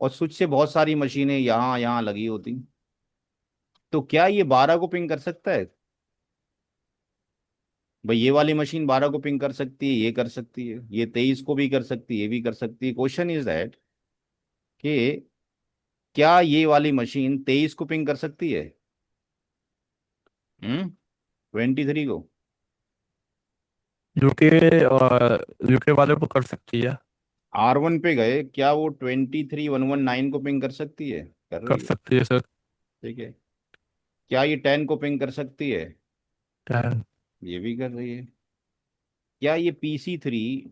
और स्विच से बहुत सारी मशीनें यहां यहां लगी होती, तो क्या ये 12 को पिंग कर सकता है? भाई ये वाली मशीन 12 को पिंग कर सकती है, ये कर सकती है, ये 23 को भी कर सकती है, ये भी कर सकती है। क्वेश्चन इज दैट कि क्या ये वाली मशीन 23 को पिंग कर सकती है? 23 को? यूके यूके वाले को कर सकती है। R1 पे गए, क्या वो 23 11 9 को पिंग कर सकती है? कर कर रही है। सकती है सर। ठीक है। क्या ये 10 को पिंग कर सकती है? क्या- ये भी कर रही है। क्या ये PC3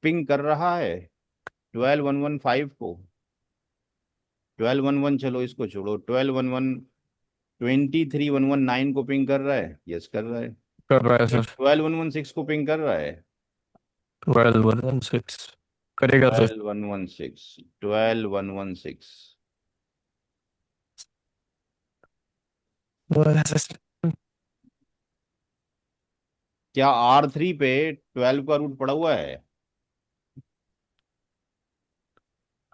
पिंग कर रहा है 12 11 5 को? 12 11 चलो इसको छोड़ो, 12 11 23 11 9 को पिंग कर रहा है? यस कर रहा है। कर रहा है क्या सर। 12 11 6 को पिंग कर रहा है? 12 1 6 करेगा सर। 12 11 6, 12 11 6। क्या R3 पे 12 का रूट पड़ा हुआ है?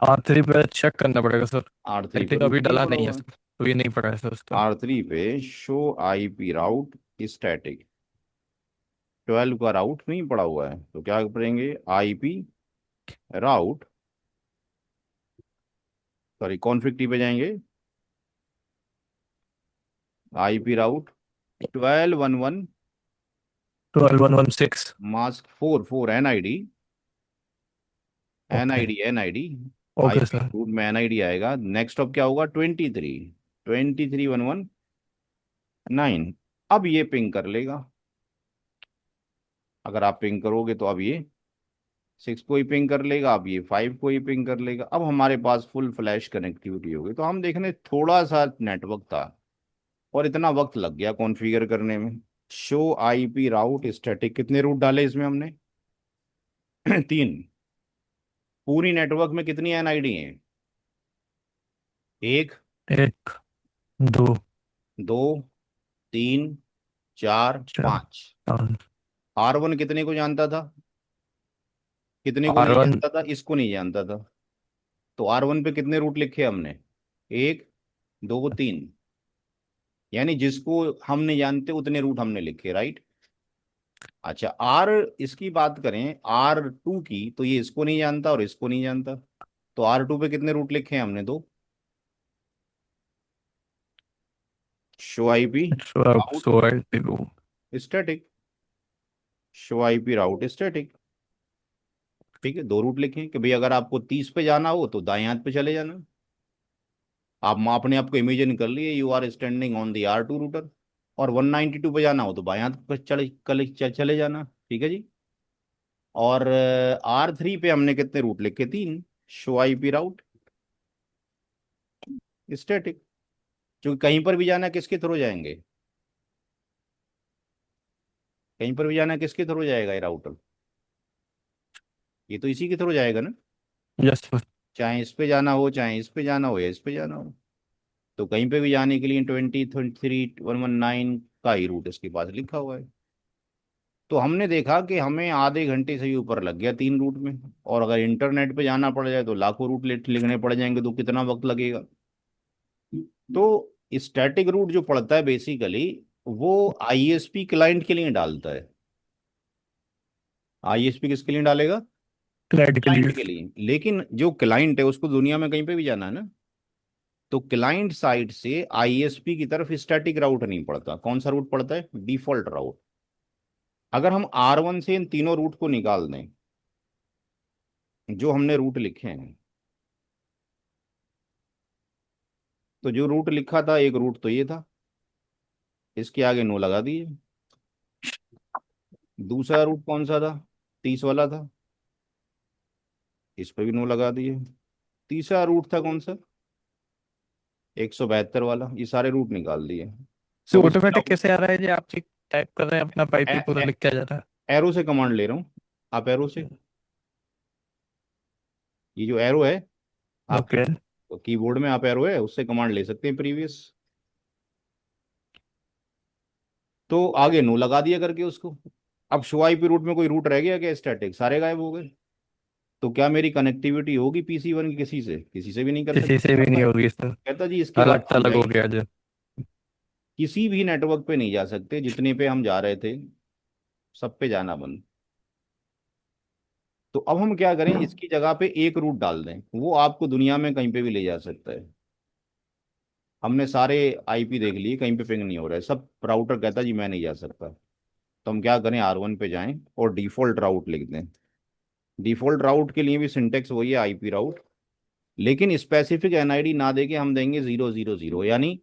R3 पे चेक करना पड़ेगा सर। R3 आई पे थिंक अभी रूट नहीं डला पड़ा नहीं है हुआ। सर। तो ये नहीं पढ़ा है सर उसका। R3 पे शो IP राउट स्टैटिक, 12 का राउट नहीं पड़ा हुआ है, तो क्या पढ़ेंगे? IP route, sorry config t पे जाएंगे, IP route 1211 12.1.1.6। Mask 4 NID, okay. NID okay IP sir. Route में NID आएगा। नेक्स्ट अब क्या होगा? 23 अब ये पिंग कर लेगा। अगर आप पिंग करोगे तो अब ये 6 को ही पिंग कर लेगा, अब ये 5 को ही पिंग कर लेगा। अब हमारे पास फुल फ्लैश कनेक्टिविटी होगी। तो हम देखने थोड़ा सा नेटवर्क था और इतना वक्त लग गया कॉन्फ़िगर करने में। शो IP राउट स्टैटिक, कितने रूट डाले इसमें हमने? 3। पूरी नेटवर्क में कितनी NID हैं? 1, 1, 2, 2, 3, 4, 4, 5। 5। R1 कितने को जानता था? कितने को नहीं R1। जानता था? इसको नहीं जानता था। तो R1 पे कितने रूट लिखे हमने? 1, 2, 3। यानी जिसको हम नहीं जानते उतने रूट हमने लिखे, राइट। अच्छा, इसकी बात करें R2 की, तो ये इसको नहीं जानता और इसको नहीं जानता। तो R2 पे कितने रूट लिखे हैं हमने? दो। Show IP route So I do। Static, show IP route static. ठीक है, दो रूट लिखे कि भाई अगर आपको 30 पे जाना हो तो दाएं हाथ पे चले जाना। आप आपने आपको इमेजिन कर लिए you are standing on the R2 router, और 192 पे जाना हो तो बाएं हाथ पे चले जाना। ठीक है जी। और R3 पे हमने कितने रूट लिखे? 3। शो IP राउट स्टैटिक, क्योंकि कहीं पर भी जाना है, किसके थ्रू जाएंगे? कहीं पर भी जाना है, किसके थ्रू जाएगा ये राउटर? ये तो इसी के थ्रू जाएगा ना। Yes sir. चाहे इस पे जाना हो, चाहे इस पे जाना हो, या इस पे जाना हो। तो कहीं पे भी जाने के लिए 23 119 का ही रूट इसके पास लिखा हुआ है। तो हमने देखा कि हमें आधे घंटे से ही ऊपर लग गया 3 रूट में। और अगर इंटरनेट पे जाना पड़ जाए तो लाखों रूट लिखने पड़ जाएंगे, तो कितना वक्त लगेगा? तो स्टैटिक रूट जो पड़ता है बेसिकली, वो ISP क्लाइंट के लिए डालता है। ISP किसके लिए डालेगा? क्लाइंट के लिए। क्लाइंट के लिए। लेकिन जो क्लाइंट है उसको दुनिया में कहीं पे भी जाना है ना, तो क्लाइंट साइड से ISP की तरफ स्टैटिक राउट नहीं पड़ता। कौन सा रूट पड़ता है? डिफॉल्ट राउट। अगर हम R1 से इन तीनों रूट को निकाल दें, जो हमने रूट लिखे हैं, तो जो रूट लिखा था, एक रूट तो ये था, इसके आगे नो लगा दिए। दूसरा रूट कौन सा था? 30 वाला था, इस पे भी नो लगा दिए। तीसरा रूट था कौन सा? 172 वाला। ये सारे रूट निकाल दिए। सो तो इसके ऑटोमेटिक कैसे आ रहा है जी? आप टाइप कर रहे हैं अपना पाइप ही पूरा लिख के आ जा रहा एरो से कमांड ले रहा हूँ। आप एरो से, है। ये जो एरो है आपके ओके। कीबोर्ड में, आप एरो है उससे कमांड ले सकते हैं, प्रीवियस। तो आगे नो लगा दिया करके उसको। अब शो IP रूट में कोई रूट रह गया क्या? स्टैटिक सारे गायब हो गए। तो क्या मेरी कनेक्टिविटी होगी PC1 की? किसी से भी नहीं कर किसी सकता। से भी नहीं होगी सर। कहता जी इसके बाद अलग हम थलग हो जाएंगे, गया जी। किसी भी नेटवर्क पे नहीं जा सकते, जितने पे हम जा रहे थे सब पे जाना बंद। तो अब हम क्या करें? इसकी जगह पे एक रूट डाल दें, वो आपको दुनिया में कहीं पे भी ले जा सकता है। हमने सारे IP देख लिए, कहीं पे पिंग नहीं हो रहा है, सब राउटर कहता जी मैं नहीं जा सकता। तो हम क्या करें? R1 पे जाएं और डिफॉल्ट राउट लिख दें। डिफॉल्ट राउट के लिए भी सिंटेक्स वही है, IP राउट। लेकिन स्पेसिफिक NID ना देके हम देंगे 000, यानी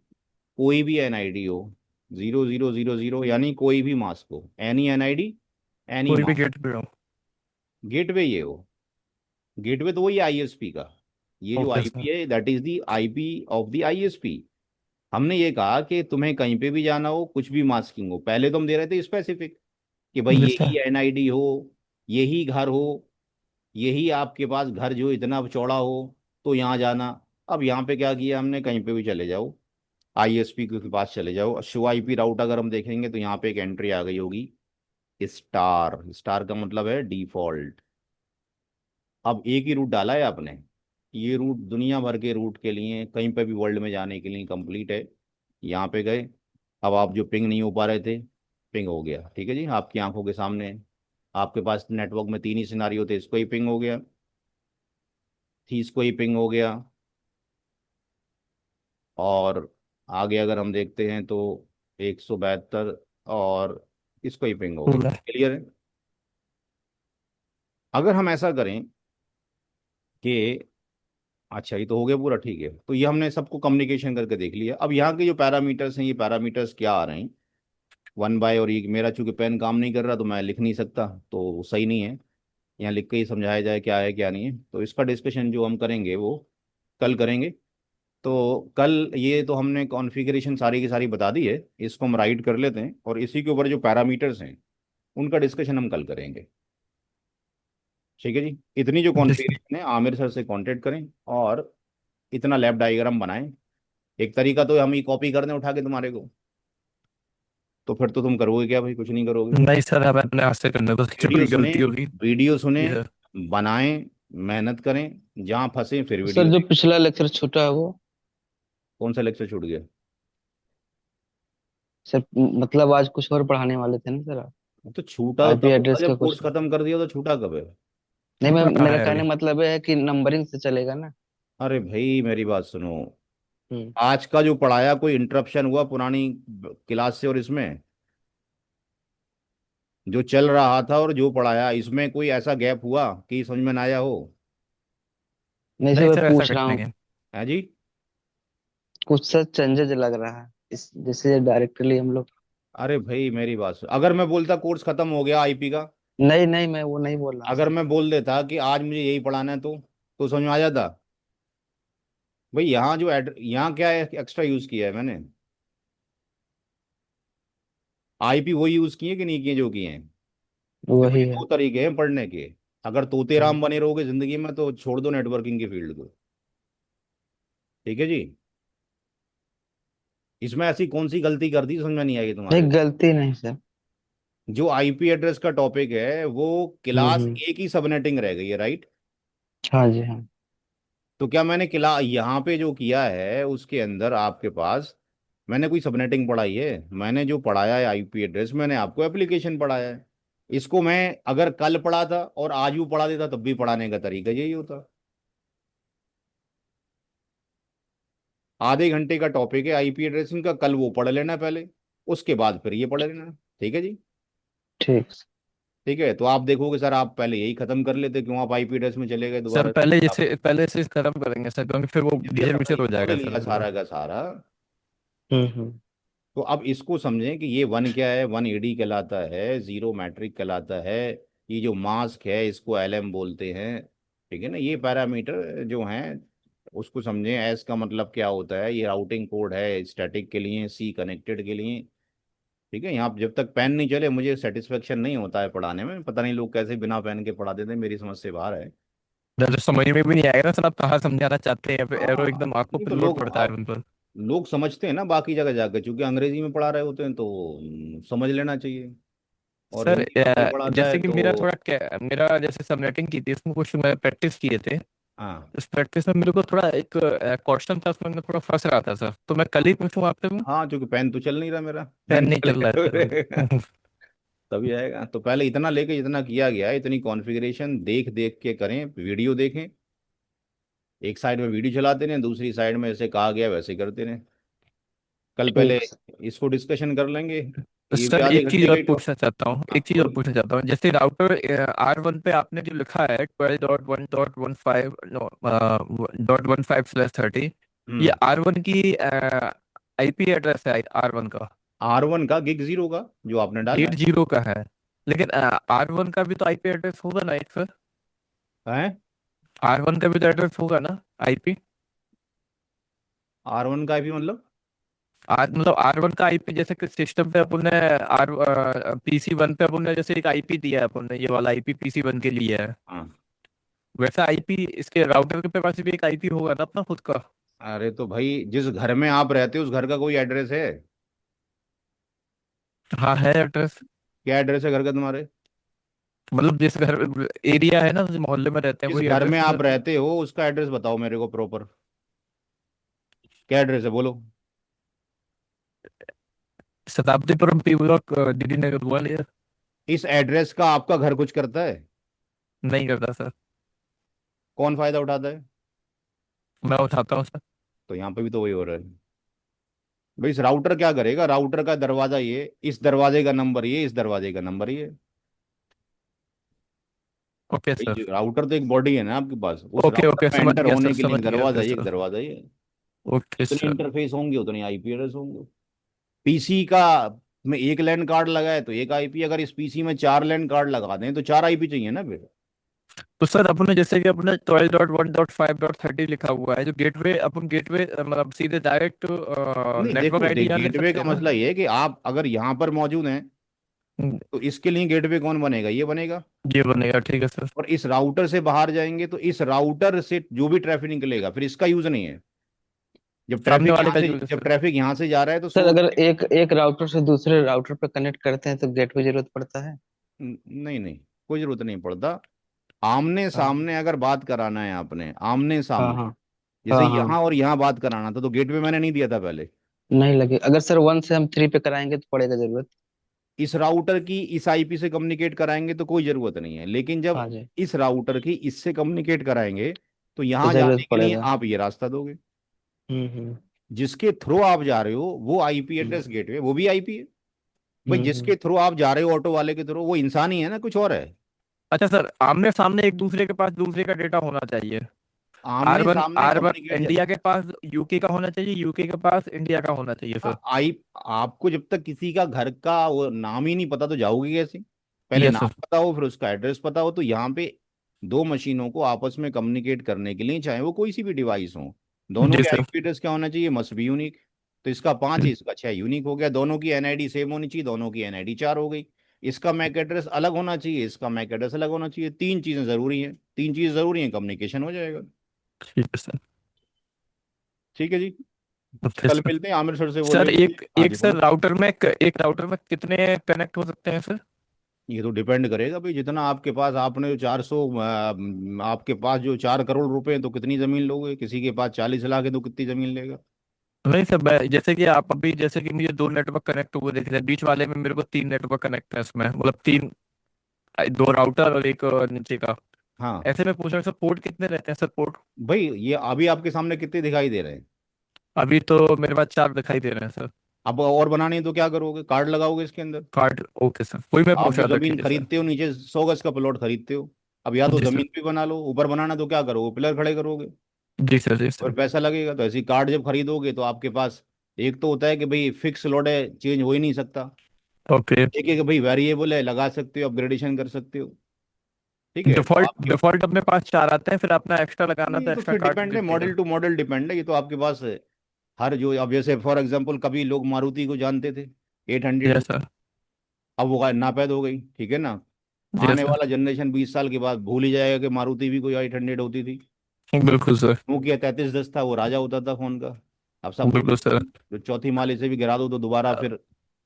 कोई भी NID हो। 0000 यानी कोई भी मास्क हो, एनी NID, एनी कोई भी मास्क। गेट पे हो। गेटवे ये हो, गेटवे तो वही ISP का। ये जो ओके IP सर। है, that is the IP of the ISP। हमने ये कहा कि तुम्हें कहीं पे भी जाना हो, कुछ भी मास्किंग हो, पहले तो हम दे रहे थे स्पेसिफिक कि भाई यस सर। यही NID हो, यही घर हो, यही आपके पास घर जो इतना चौड़ा हो, तो यहाँ जाना। अब यहाँ पे क्या किया हमने? कहीं पे भी चले जाओ, ISP के पास चले जाओ। शो IP राउट अगर हम देखेंगे तो यहाँ पे एक एंट्री आ गई होगी, स्टार। स्टार का मतलब है डिफॉल्ट। अब एक ही रूट डाला है आपने, ये रूट दुनिया भर के रूट के लिए कहीं पे भी वर्ल्ड में जाने के लिए कंप्लीट है। यहाँ पे गए। अब आप जो पिंग नहीं हो पा रहे थे, पिंग हो गया, ठीक है जी, आपकी आंखों के सामने है। आपके पास नेटवर्क में तीन ही सिनारियो थे, इसको ही पिंग हो गया, थी इसको ही पिंग हो गया, और आगे अगर हम देखते हैं तो 172 और इसको ही पिंग हो गया। पूरा क्लियर है। अगर हम ऐसा करें कि अच्छा, ये तो हो गया पूरा, ठीक है, तो ये हमने सबको कम्युनिकेशन करके देख लिया। अब यहाँ के जो पैरामीटर्स हैं, ये पैरामीटर्स क्या आ रहे हैं, 1 बाय, और ये मेरा चूंकि पेन काम नहीं कर रहा तो मैं लिख नहीं सकता, तो सही नहीं है यहाँ लिख के ही समझाया जाए क्या है क्या नहीं है। तो इसका डिस्कशन जो हम करेंगे वो कल करेंगे। तो कल ये तो हमने कॉन्फ़िगरेशन सारी की सारी बता दी है, इसको हम राइट कर लेते हैं, और इसी के ऊपर जो पैरामीटर्स हैं उनका डिस्कशन हम कल करेंगे। ठीक है जी, इतनी जो जिस कॉन्फ़िगरेशन है आमिर सर से कांटेक्ट करें और इतना लैब डायग्राम बनाएं। एक तरीका तो हम ही कॉपी कर दें उठा के तुम्हारे को, तो फिर तो तुम करोगे क्या भाई, कुछ नहीं करोगे। नहीं सर, हमें अपने हाथ से करने को वीडियो छोटी सुने, गलती होगी। वीडियो सुने, जी सर। बनाएं, मेहनत करें, जहाँ फंसे फिर सर वीडियो जो देखें। पिछला लेक्चर छूटा है वो, कौन सा लेक्चर छूट गया? सर मतलब आज कुछ और पढ़ाने वाले थे ना सर आप? तो छूटा तो आईपी तब होगा एड्रेस का जब कोर्स कुछ। खत्म कर दिया, तो छूटा कब है? नहीं, मैं छूटा कहाँ मेरा है कहने अभी? का मतलब ये है कि नंबरिंग से चलेगा ना। अरे भाई मेरी बात सुनो, हम्म। आज का जो पढ़ाया कोई इंटरप्शन हुआ पुरानी क्लास से, और इसमें जो चल रहा था और जो पढ़ाया, इसमें कोई ऐसा गैप हुआ कि समझ में ना आया हो? नहीं सर, नहीं मैं सर, ऐसा पूछ कुछ रहा नहीं हूँ। है। है जी। कुछ सर चेंजेज लग रहा है इस जैसे डायरेक्टली हम लोग। अरे भाई मेरी बात सुनो, अगर मैं बोलता कोर्स खत्म हो गया आईपी का, नहीं नहीं, मैं वो नहीं बोल रहा हूँ अगर सर। मैं बोल देता कि आज मुझे यही पढ़ाना है, तो समझ में आ जाता। भाई यहाँ जो यहाँ क्या है एक्स्ट्रा यूज किया है मैंने, आईपी वो यूज किए कि नहीं किए जो किए हैं। देखो वही ये है। दो तरीके हैं पढ़ने के। अगर तोते हम्म। राम बने रहोगे जिंदगी में तो छोड़ दो नेटवर्किंग की फील्ड को। ठीक है जी। इसमें ऐसी कौन सी गलती कर दी समझ में नहीं आई नहीं, तुम्हारे? गलती नहीं सर। जो आईपी एड्रेस का टॉपिक है वो क्लास हम्म। ए की सबनेटिंग रह गई है, राइट? हाँ जी हाँ। तो क्या मैंने क्लास यहाँ पे जो किया है उसके अंदर आपके पास मैंने कोई सबनेटिंग पढ़ाई है? मैंने जो पढ़ाया है आईपी एड्रेस, मैंने आपको एप्लीकेशन पढ़ाया है। इसको मैं अगर कल पढ़ाता और आज भी पढ़ा देता तब भी पढ़ाने का तरीका यही होता। आधे घंटे का टॉपिक है आईपी एड्रेसिंग का, कल वो पढ़ लेना पहले, उसके बाद फिर ये पढ़ लेना। ठीक है जी। ठीक। ठीक है, तो आप देखोगे सर, आप पहले यही खत्म कर लेते, क्यों आप आईपी एड्रेस में चले गए सर दोबारा से? पहले आप जैसे पहले से खत्म करेंगे सर, क्योंकि फिर वो ये घिसर पता मिसर ही हो पढ़ जाएगा लिया सर पूरा। सारा का सारा। हम्म। तो अब इसको समझें कि ये वन क्या है, वन एडी कहलाता है, जीरो मैट्रिक कहलाता है। ये जो मास्क है इसको एलएम बोलते हैं। ठीक है ना, ये पैरामीटर जो हैं उसको समझें। एस का मतलब क्या होता है, ये राउटिंग कोड है स्टैटिक के लिए, सी कनेक्टेड के लिए। ठीक है, यहाँ जब तक पेन नहीं चले मुझे सेटिस्फेक्शन नहीं होता है पढ़ाने में। पता नहीं लोग कैसे बिना पेन के पढ़ा देते हैं, मेरी समझ से बाहर है। जब समझ में भी नहीं आएगा ना सर, आप कहाँ समझाना चाहते हैं, फिर एरो हाँ, एकदम आंखों नहीं पे तो लोड लोग पड़ता है उन पर। लोग समझते हैं ना बाकी जगह जाकर, क्योंकि अंग्रेजी में पढ़ा रहे होते हैं तो समझ लेना चाहिए, और सर हिंदी में कोई पढ़ाता है जैसे कि मेरा तो। थोड़ा मेरा जैसे सबनेटिंग की थी, उसमें कुछ मैं प्रैक्टिस किए थे। हाँ उस प्रैक्टिस में मेरे को थोड़ा एक क्वेश्चन था, उसमें मैं थोड़ा फंस रहा था सर, तो मैं कल ही पूछूं आपसे, मैं हाँ, क्योंकि पेन तो चल नहीं रहा मेरा, पेन पेन नहीं चल रहा है चलेगा सर। तभी आएगा। तो पहले इतना लेके जितना किया गया है, इतनी कॉन्फ़िगरेशन देख देख के करें, वीडियो देखें। एक साइड में वीडियो चलाते रहें, दूसरी साइड में जैसे कहा गया वैसे करते रहें। कल पहले ठीक सर। इसको डिस्कशन कर लेंगे, ये भी सर आधे एक चीज घंटे का और ही पूछना चाहता हूँ, हाँ एक चीज और बोल। पूछना चाहता हूँ, जैसे राउटर R1 पे आपने जो लिखा है 12.1.15 .15/30, ये हम्म। R1 की आईपी एड्रेस है R1 का। R1 का गिग जीरो का जो आपने डाला 80 का है, लेकिन R1 का भी तो आईपी एड्रेस होगा ना एक सर? है। R1 का भी तो एड्रेस होगा ना आईपी? R1 का भी मतलब? आर मतलब R1 का आईपी, जैसे कि सिस्टम पे अपन ने आर PC1 पे अपन ने जैसे एक आईपी दिया है अपन ने, ये वाला आईपी PC1 के लिए है, हाँ। वैसा आईपी इसके राउटर के पास भी एक आईपी होगा ना अपना खुद का? अरे तो भाई जिस घर में आप रहते हो उस घर का कोई एड्रेस है? हाँ है एड्रेस। क्या एड्रेस है घर का तुम्हारे? मतलब जिस घर एरिया है ना, जिस मोहल्ले में रहते हैं, जिस वही घर एड्रेस में पे आप सर। रहते हो उसका एड्रेस बताओ मेरे को प्रॉपर, क्या एड्रेस है बोलो। शताब्दीपुरम पी ब्लॉक, डीडी नगर, ग्वालियर। इस एड्रेस का आपका घर कुछ करता है? नहीं करता सर। कौन फायदा उठाता है? मैं उठाता हूँ सर। तो यहाँ पे भी तो वही हो रहा है भाई। इस राउटर क्या करेगा, राउटर का दरवाजा ये, इस दरवाजे का नंबर ये, इस दरवाजे का नंबर ये। ओके भाई सर। राउटर तो एक बॉडी है ना आपके पास, उस ओके राउटर ओके, में समझ एंटर गया होने सर, के लिए समझ एक गया दरवाजा फिर ये, एक सर। दरवाजा ये। ओके जितने सर। इंटरफेस होंगे उतने आईपी एड्रेस होंगे। पीसी का में एक लैन कार्ड लगा है तो एक आईपी, अगर इस पीसी में चार लैन कार्ड लगा दें तो चार आईपी चाहिए ना फिर। तो सर अपने जैसे कि अपने 12.1.5.30 लिखा हुआ है, जो गेटवे, अपन गेटवे मतलब सीधे डायरेक्ट नहीं नेटवर्क देखो, आईडी यहाँ ले गेटवे सकते का हैं ना। मसला ये है कि आप अगर यहाँ पर मौजूद हैं हम्म, तो इसके लिए गेटवे कौन बनेगा, ये बनेगा। ये बनेगा, ठीक है सर। और इस राउटर से बाहर जाएंगे तो इस राउटर से जो भी ट्रैफिक निकलेगा फिर इसका यूज नहीं है। सामने वाले का यूज है जब सर। ट्रैफिक यहाँ से जा रहा है तो सर सोर्स। अगर एक एक राउटर से दूसरे राउटर पे कनेक्ट करते हैं तो गेटवे जरूरत पड़ता है? नहीं नहीं, कोई जरूरत नहीं पड़ता। आमने हाँ सामने अगर बात कराना है आपने, आमने हाँ सामने, हाँ जैसे हाँ हाँ। यहाँ और यहाँ बात कराना था तो गेटवे मैंने नहीं दिया था पहले। नहीं लगे, अगर सर 1 से हम 3 पे कराएंगे तो पड़ेगा जरूरत। इस राउटर की इस आईपी से कम्युनिकेट कराएंगे तो कोई जरूरत नहीं है, लेकिन जब हाँ जी। इस राउटर की इससे कम्युनिकेट कराएंगे तो तो यहाँ जाने जरूरत के लिए पड़ेगा। आप ये रास्ता दोगे। हम्म। जिसके थ्रू आप जा रहे हो वो आईपी एड्रेस गेटवे, वो भी आईपी है। भाई हम्म। जिसके थ्रू आप जा रहे हो ऑटो वाले के थ्रू, वो इंसान ही है ना, कुछ और है। अच्छा सर, आमने सामने एक दूसरे के पास दूसरे का डेटा होना चाहिए। आर आमने वन सामने आर वन कम्युनिकेट इंडिया के पास यूके का होना चाहिए, यूके के पास इंडिया का होना चाहिए सर। आई आपको जब तक किसी का घर का वो नाम ही नहीं पता तो जाओगे कैसे? पहले यस नाम सर। पता हो फिर उसका एड्रेस पता हो। तो यहाँ पे दो मशीनों को आपस में कम्युनिकेट करने के लिए चाहे वो कोई सी भी डिवाइस हो, दोनों जी के सर। आईपी एड्रेस क्या होना चाहिए, मस्ट बी यूनिक। तो इसका पांच है, इसका छह, यूनिक हो गया। दोनों की एनआईडी सेम होनी चाहिए, दोनों की एनआईडी चार हो गई। इसका मैक एड्रेस अलग होना चाहिए, इसका मैक एड्रेस अलग होना चाहिए। तीन चीजें जरूरी हैं, तीन चीजें जरूरी हैं, कम्युनिकेशन हो जाएगा। ठीक है सर। ठीक है जी। ओके कल सर। मिलते हैं, आमिर सर से सर बोलिए। एक हाँ एक जी सर बोलो। राउटर में एक राउटर में कितने कनेक्ट हो सकते हैं सर? ये तो डिपेंड करेगा भाई, जितना आपके पास, आपने जो 400, आपके पास जो 4 करोड़ रुपए हैं तो कितनी जमीन लोगे, किसी के पास 40 लाख है तो कितनी जमीन लेगा। नहीं सर, जैसे कि आप अभी, जैसे कि मुझे दो नेटवर्क कनेक्ट हुए देख रहे हैं, बीच वाले में मेरे को तीन नेटवर्क कनेक्ट है इसमें, मतलब तीन, दो राउटर और एक नीचे का। हाँ ऐसे में पूछ रहा हूँ सर, पोर्ट कितने रहते हैं सर, पोर्ट? भाई, ये अभी आपके सामने कितने दिखाई दे रहे हैं? अभी तो मेरे पास चार दिखाई दे रहे हैं सर। अब और बनानी है तो क्या करोगे, कार्ड लगाओगे इसके अंदर। कार्ड, ओके सर, वही मैं आप पूछ जो रहा था, जमीन ठीक है सर। खरीदते हो, नीचे 100 गज का प्लॉट खरीदते हो, अब या तो जी जमीन सर। भी बना लो, ऊपर बनाना तो क्या करोगे, पिलर खड़े करोगे, जी सर। जी और सर। पैसा लगेगा। तो ऐसी कार्ड जब खरीदोगे तो आपके पास एक तो होता है कि भाई फिक्स लोड है, चेंज हो ही नहीं सकता। ओके। एक है कि भाई वेरिएबल है, लगा सकते हो, अपग्रेडेशन कर सकते हो। ठीक है तो डिफॉल्ट आपके, डिफॉल्ट अपने पास चार आते हैं, फिर अपना एक्स्ट्रा लगाना नहीं तो तो एक्स्ट्रा फिर काट डिपेंड है, दीजिएगा। मॉडल टू मॉडल डिपेंड है। ये तो आपके पास हर जो, अब जैसे फॉर एग्जांपल कभी लोग मारुति को जानते थे 800 को, यस सर। अब वो नापैद हो गई, ठीक है ना। यस आने सर। वाला जनरेशन 20 साल के बाद भूल ही जाएगा कि मारुति भी कोई 800 होती थी। बिल्कुल सर। नोकिया 3310 था, वो राजा होता था फोन का। अब सब भूल बिल्कुल सर। गए। चौथी माले से भी गिरा दो तो दोबारा फिर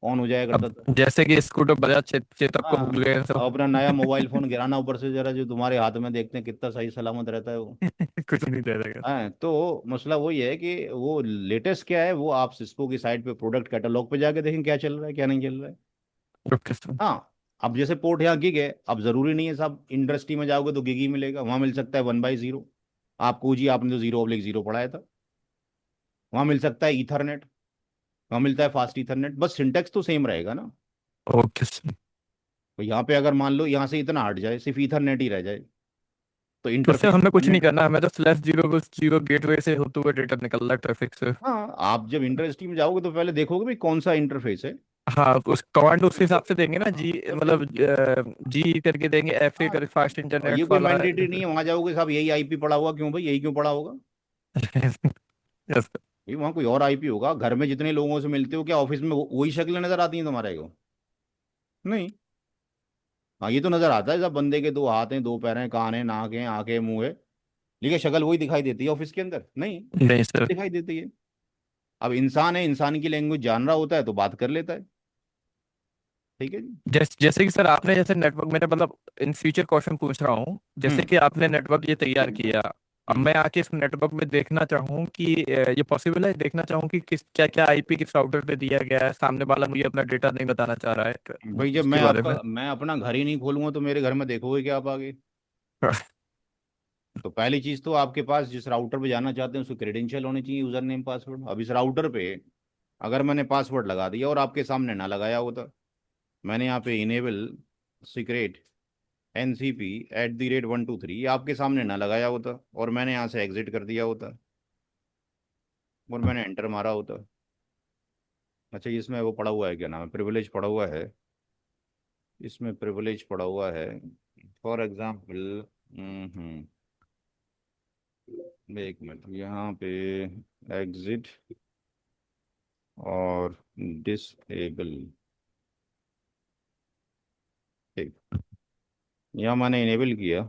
ऑन हो जाया अब करता था। जैसे कि स्कूटर बजाज चेतक को हाँ, भूल गए हैं सब। अब अपना नया मोबाइल फोन गिराना ऊपर से, जरा जो तुम्हारे हाथ में, देखते हैं कितना सही सलामत रहता है वो। कुछ नहीं दे देगा। हाँ, तो मसला वही है कि वो लेटेस्ट क्या है, वो आप सिस्को की साइट पे प्रोडक्ट कैटलॉग पे जाके देखें क्या चल रहा है क्या नहीं चल रहा है। Okay sir. हाँ, अब जैसे पोर्ट यहाँ गिग है, अब जरूरी नहीं है साहब इंडस्ट्री में जाओगे तो गिग ही मिलेगा, वहां मिल सकता है 1/0। आपको जी, आपने तो 0/0 पढ़ाया था। वहां मिल सकता है ईथरनेट, वहां मिलता है फास्ट ईथरनेट, बस सिंटेक्स तो सेम रहेगा ना। Okay sir. तो यहाँ पे अगर मान लो यहाँ से इतना हट जाए, सिर्फ ईथरनेट ही रह जाए, तो तो उससे इंटरफेस हमें कुछ नहीं इंटरनेट। करना, हमें तो स्लैश जीरो जीरो गेटवे से होते हुए डेटा निकल रहा है ट्रैफिक से। हाँ, आप जब इंडस्ट्री में जाओगे तो पहले देखोगे भाई कौन सा इंटरफेस है। हाँ, उस कमांड उस जब हिसाब से देंगे ना, हाँ, जी जब मतलब जी करके देंगे, एफ ए हाँ, कर फास्ट और ये इंटरनेट कोई वाला मैंडेटरी नहीं है। है वहां जाओगे साहब यही आईपी पड़ा हुआ, क्यों भाई, यही क्यों पड़ा होगा। यस। भाई वहाँ कोई और आईपी होगा। घर में जितने लोगों से मिलते हो, क्या ऑफिस में वही शक्लें नजर आती हैं तुम्हारे को? नहीं। हाँ, ये तो नजर आता है सब, बंदे के दो हाथ हैं, दो पैर हैं, कान है, नाक है, आंखें, मुंह है, लेकिन शक्ल वही दिखाई देती है ऑफिस के अंदर? नहीं नहीं सर। दिखाई देती है। अब इंसान है, इंसान की लैंग्वेज जान रहा होता है तो बात कर लेता है। ठीक है जी। जैसे कि सर आपने जैसे नेटवर्क, मैंने मतलब इन फ्यूचर क्वेश्चन पूछ रहा हूँ, जैसे हम्म कि आपने नेटवर्क ये तैयार किया, अब हम्म मैं आके इस नेटवर्क में देखना चाहूँ कि ये पॉसिबल है, देखना चाहूँ कि किस क्या क्या आईपी किस राउटर पे दिया गया है, सामने वाला मुझे अपना डेटा नहीं बताना चाह रहा है, तो भाई जब उसके बारे में। मैं अपना घर ही नहीं खोलूंगा तो मेरे घर में देखोगे क्या आप आगे? तो पहली चीज तो आपके पास जिस राउटर पे जाना चाहते हैं उसके क्रेडेंशियल होने चाहिए, यूजर नेम पासवर्ड। अब इस राउटर पे अगर मैंने पासवर्ड लगा दिया और आपके सामने ना लगाया होता, मैंने यहाँ पे इनेबल सीक्रेट NCP@123 आपके सामने ना लगाया होता और मैंने यहाँ से एग्जिट कर दिया होता और मैंने एंटर मारा होता। अच्छा, इसमें वो पड़ा हुआ है, क्या नाम है, प्रिविलेज पड़ा हुआ है, इसमें प्रिविलेज पड़ा हुआ है। फॉर एग्जाम्पल, हम्म एक मिनट, यहाँ पे एग्जिट और डिसेबल, ठीक, यहाँ मैंने इनेबल किया।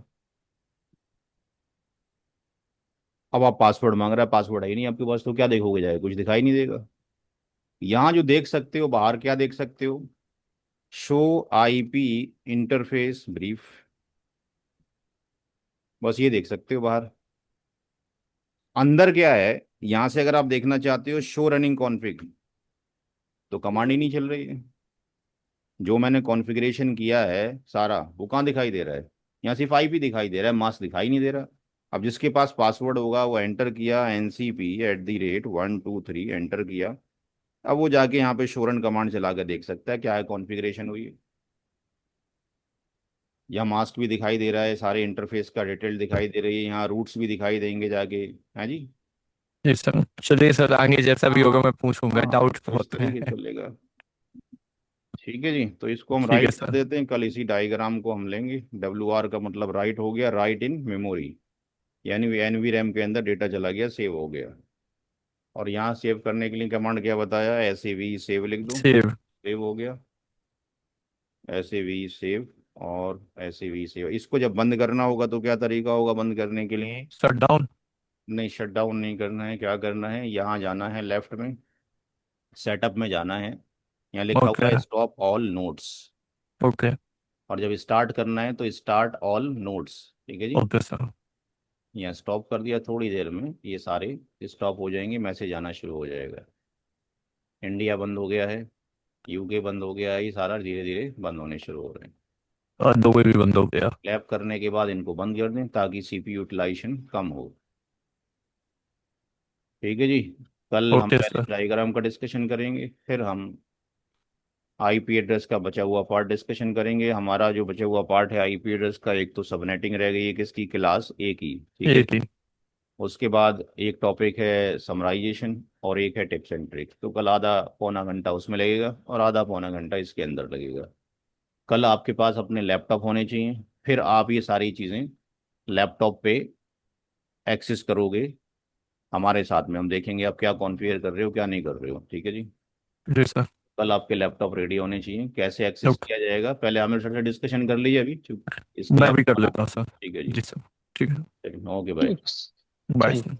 अब आप पासवर्ड मांग रहा है, पासवर्ड है ही नहीं आपके पास, तो क्या देखोगे, जाए कुछ दिखाई नहीं देगा। यहाँ जो देख सकते हो बाहर, क्या देख सकते हो, शो IP इंटरफेस ब्रीफ, बस ये देख सकते हो बाहर। अंदर क्या है, यहाँ से अगर आप देखना चाहते हो शो रनिंग कॉन्फ़िग, तो कमांड ही नहीं चल रही है। जो मैंने कॉन्फ़िगरेशन किया है सारा, वो कहाँ दिखाई दे रहा है, यहाँ सिर्फ IP दिखाई दे रहा है, मास्क दिखाई नहीं दे रहा। अब जिसके पास पासवर्ड होगा वो एंटर किया, NCP@123 एंटर किया। अब वो जाके यहाँ पे शो रन कमांड चला कर देख सकता है क्या है कॉन्फ़िगरेशन हुई है। यहाँ मास्क भी दिखाई दे रहा है, सारे इंटरफेस का डिटेल दिखाई दे रही है, यहाँ रूट्स भी दिखाई देंगे जाके, है जी। जी सर, चलिए सर, आगे जैसा भी होगा हाँ मैं पूछूंगा, हाँ, डाउट तो इस बहुत है। तरीके चलेगा। ठीक है जी, तो इसको हम ठीक है राइट कर सर। देते हैं, कल इसी डायग्राम को हम लेंगे। WR का मतलब राइट हो गया, राइट इन मेमोरी, यानी NVRAM के अंदर डेटा चला गया, सेव हो गया। और यहाँ सेव करने के लिए कमांड क्या बताया, SAV सेव लिख दो, सेव। सेव हो गया, SAV सेव। और SAV सेव, इसको जब बंद करना होगा तो क्या तरीका होगा बंद करने के लिए? Shut down. नहीं, शट डाउन नहीं करना है, क्या करना है, यहाँ जाना है लेफ्ट में, सेटअप में जाना है, यहाँ लिखा हुआ ओके। है स्टॉप ऑल नोट्स। ओके। और जब स्टार्ट करना है तो स्टार्ट ऑल नोट्स, ठीक है जी। Okay sir. यहाँ स्टॉप कर दिया, थोड़ी देर में ये सारे स्टॉप हो जाएंगे, मैसेज आना शुरू हो जाएगा। इंडिया बंद हो गया है, UK बंद हो गया है, ये सारा धीरे धीरे बंद होने शुरू हो रहे हैं। और दो भी बंद हो गया। लैप करने के बाद इनको बंद कर दें ताकि CPU यूटिलाइजेशन कम हो। ठीक है जी। कल हम ओके पहले सर। डायग्राम का डिस्कशन करेंगे, फिर हम IP एड्रेस का बचा हुआ पार्ट डिस्कशन करेंगे। हमारा जो बचा हुआ पार्ट है IP एड्रेस का, एक तो सबनेटिंग रह गई है किसकी, क्लास A की, ठीक है। एक ही। उसके बाद एक टॉपिक है समराइजेशन और एक है टिप्स एंड ट्रिक। तो कल आधा पौना घंटा उसमें लगेगा और आधा पौना घंटा इसके अंदर लगेगा। कल आपके पास अपने लैपटॉप होने चाहिए, फिर आप ये सारी चीज़ें लैपटॉप पे एक्सेस करोगे। हमारे साथ में हम देखेंगे आप क्या कॉन्फ़िगर कर रहे हो, क्या नहीं कर रहे हो, ठीक है जी। जी सर। कल आपके लैपटॉप रेडी होने चाहिए, कैसे एक्सेस ओके। किया जाएगा पहले हमें साथ डिस्कशन कर लीजिए अभी, चुप, इसके मैं भी कर लैपटॉप। लेता हूँ सर। ठीक है जी जी। सर। ठीक है। ओके भाई। बाय ठीक। सर।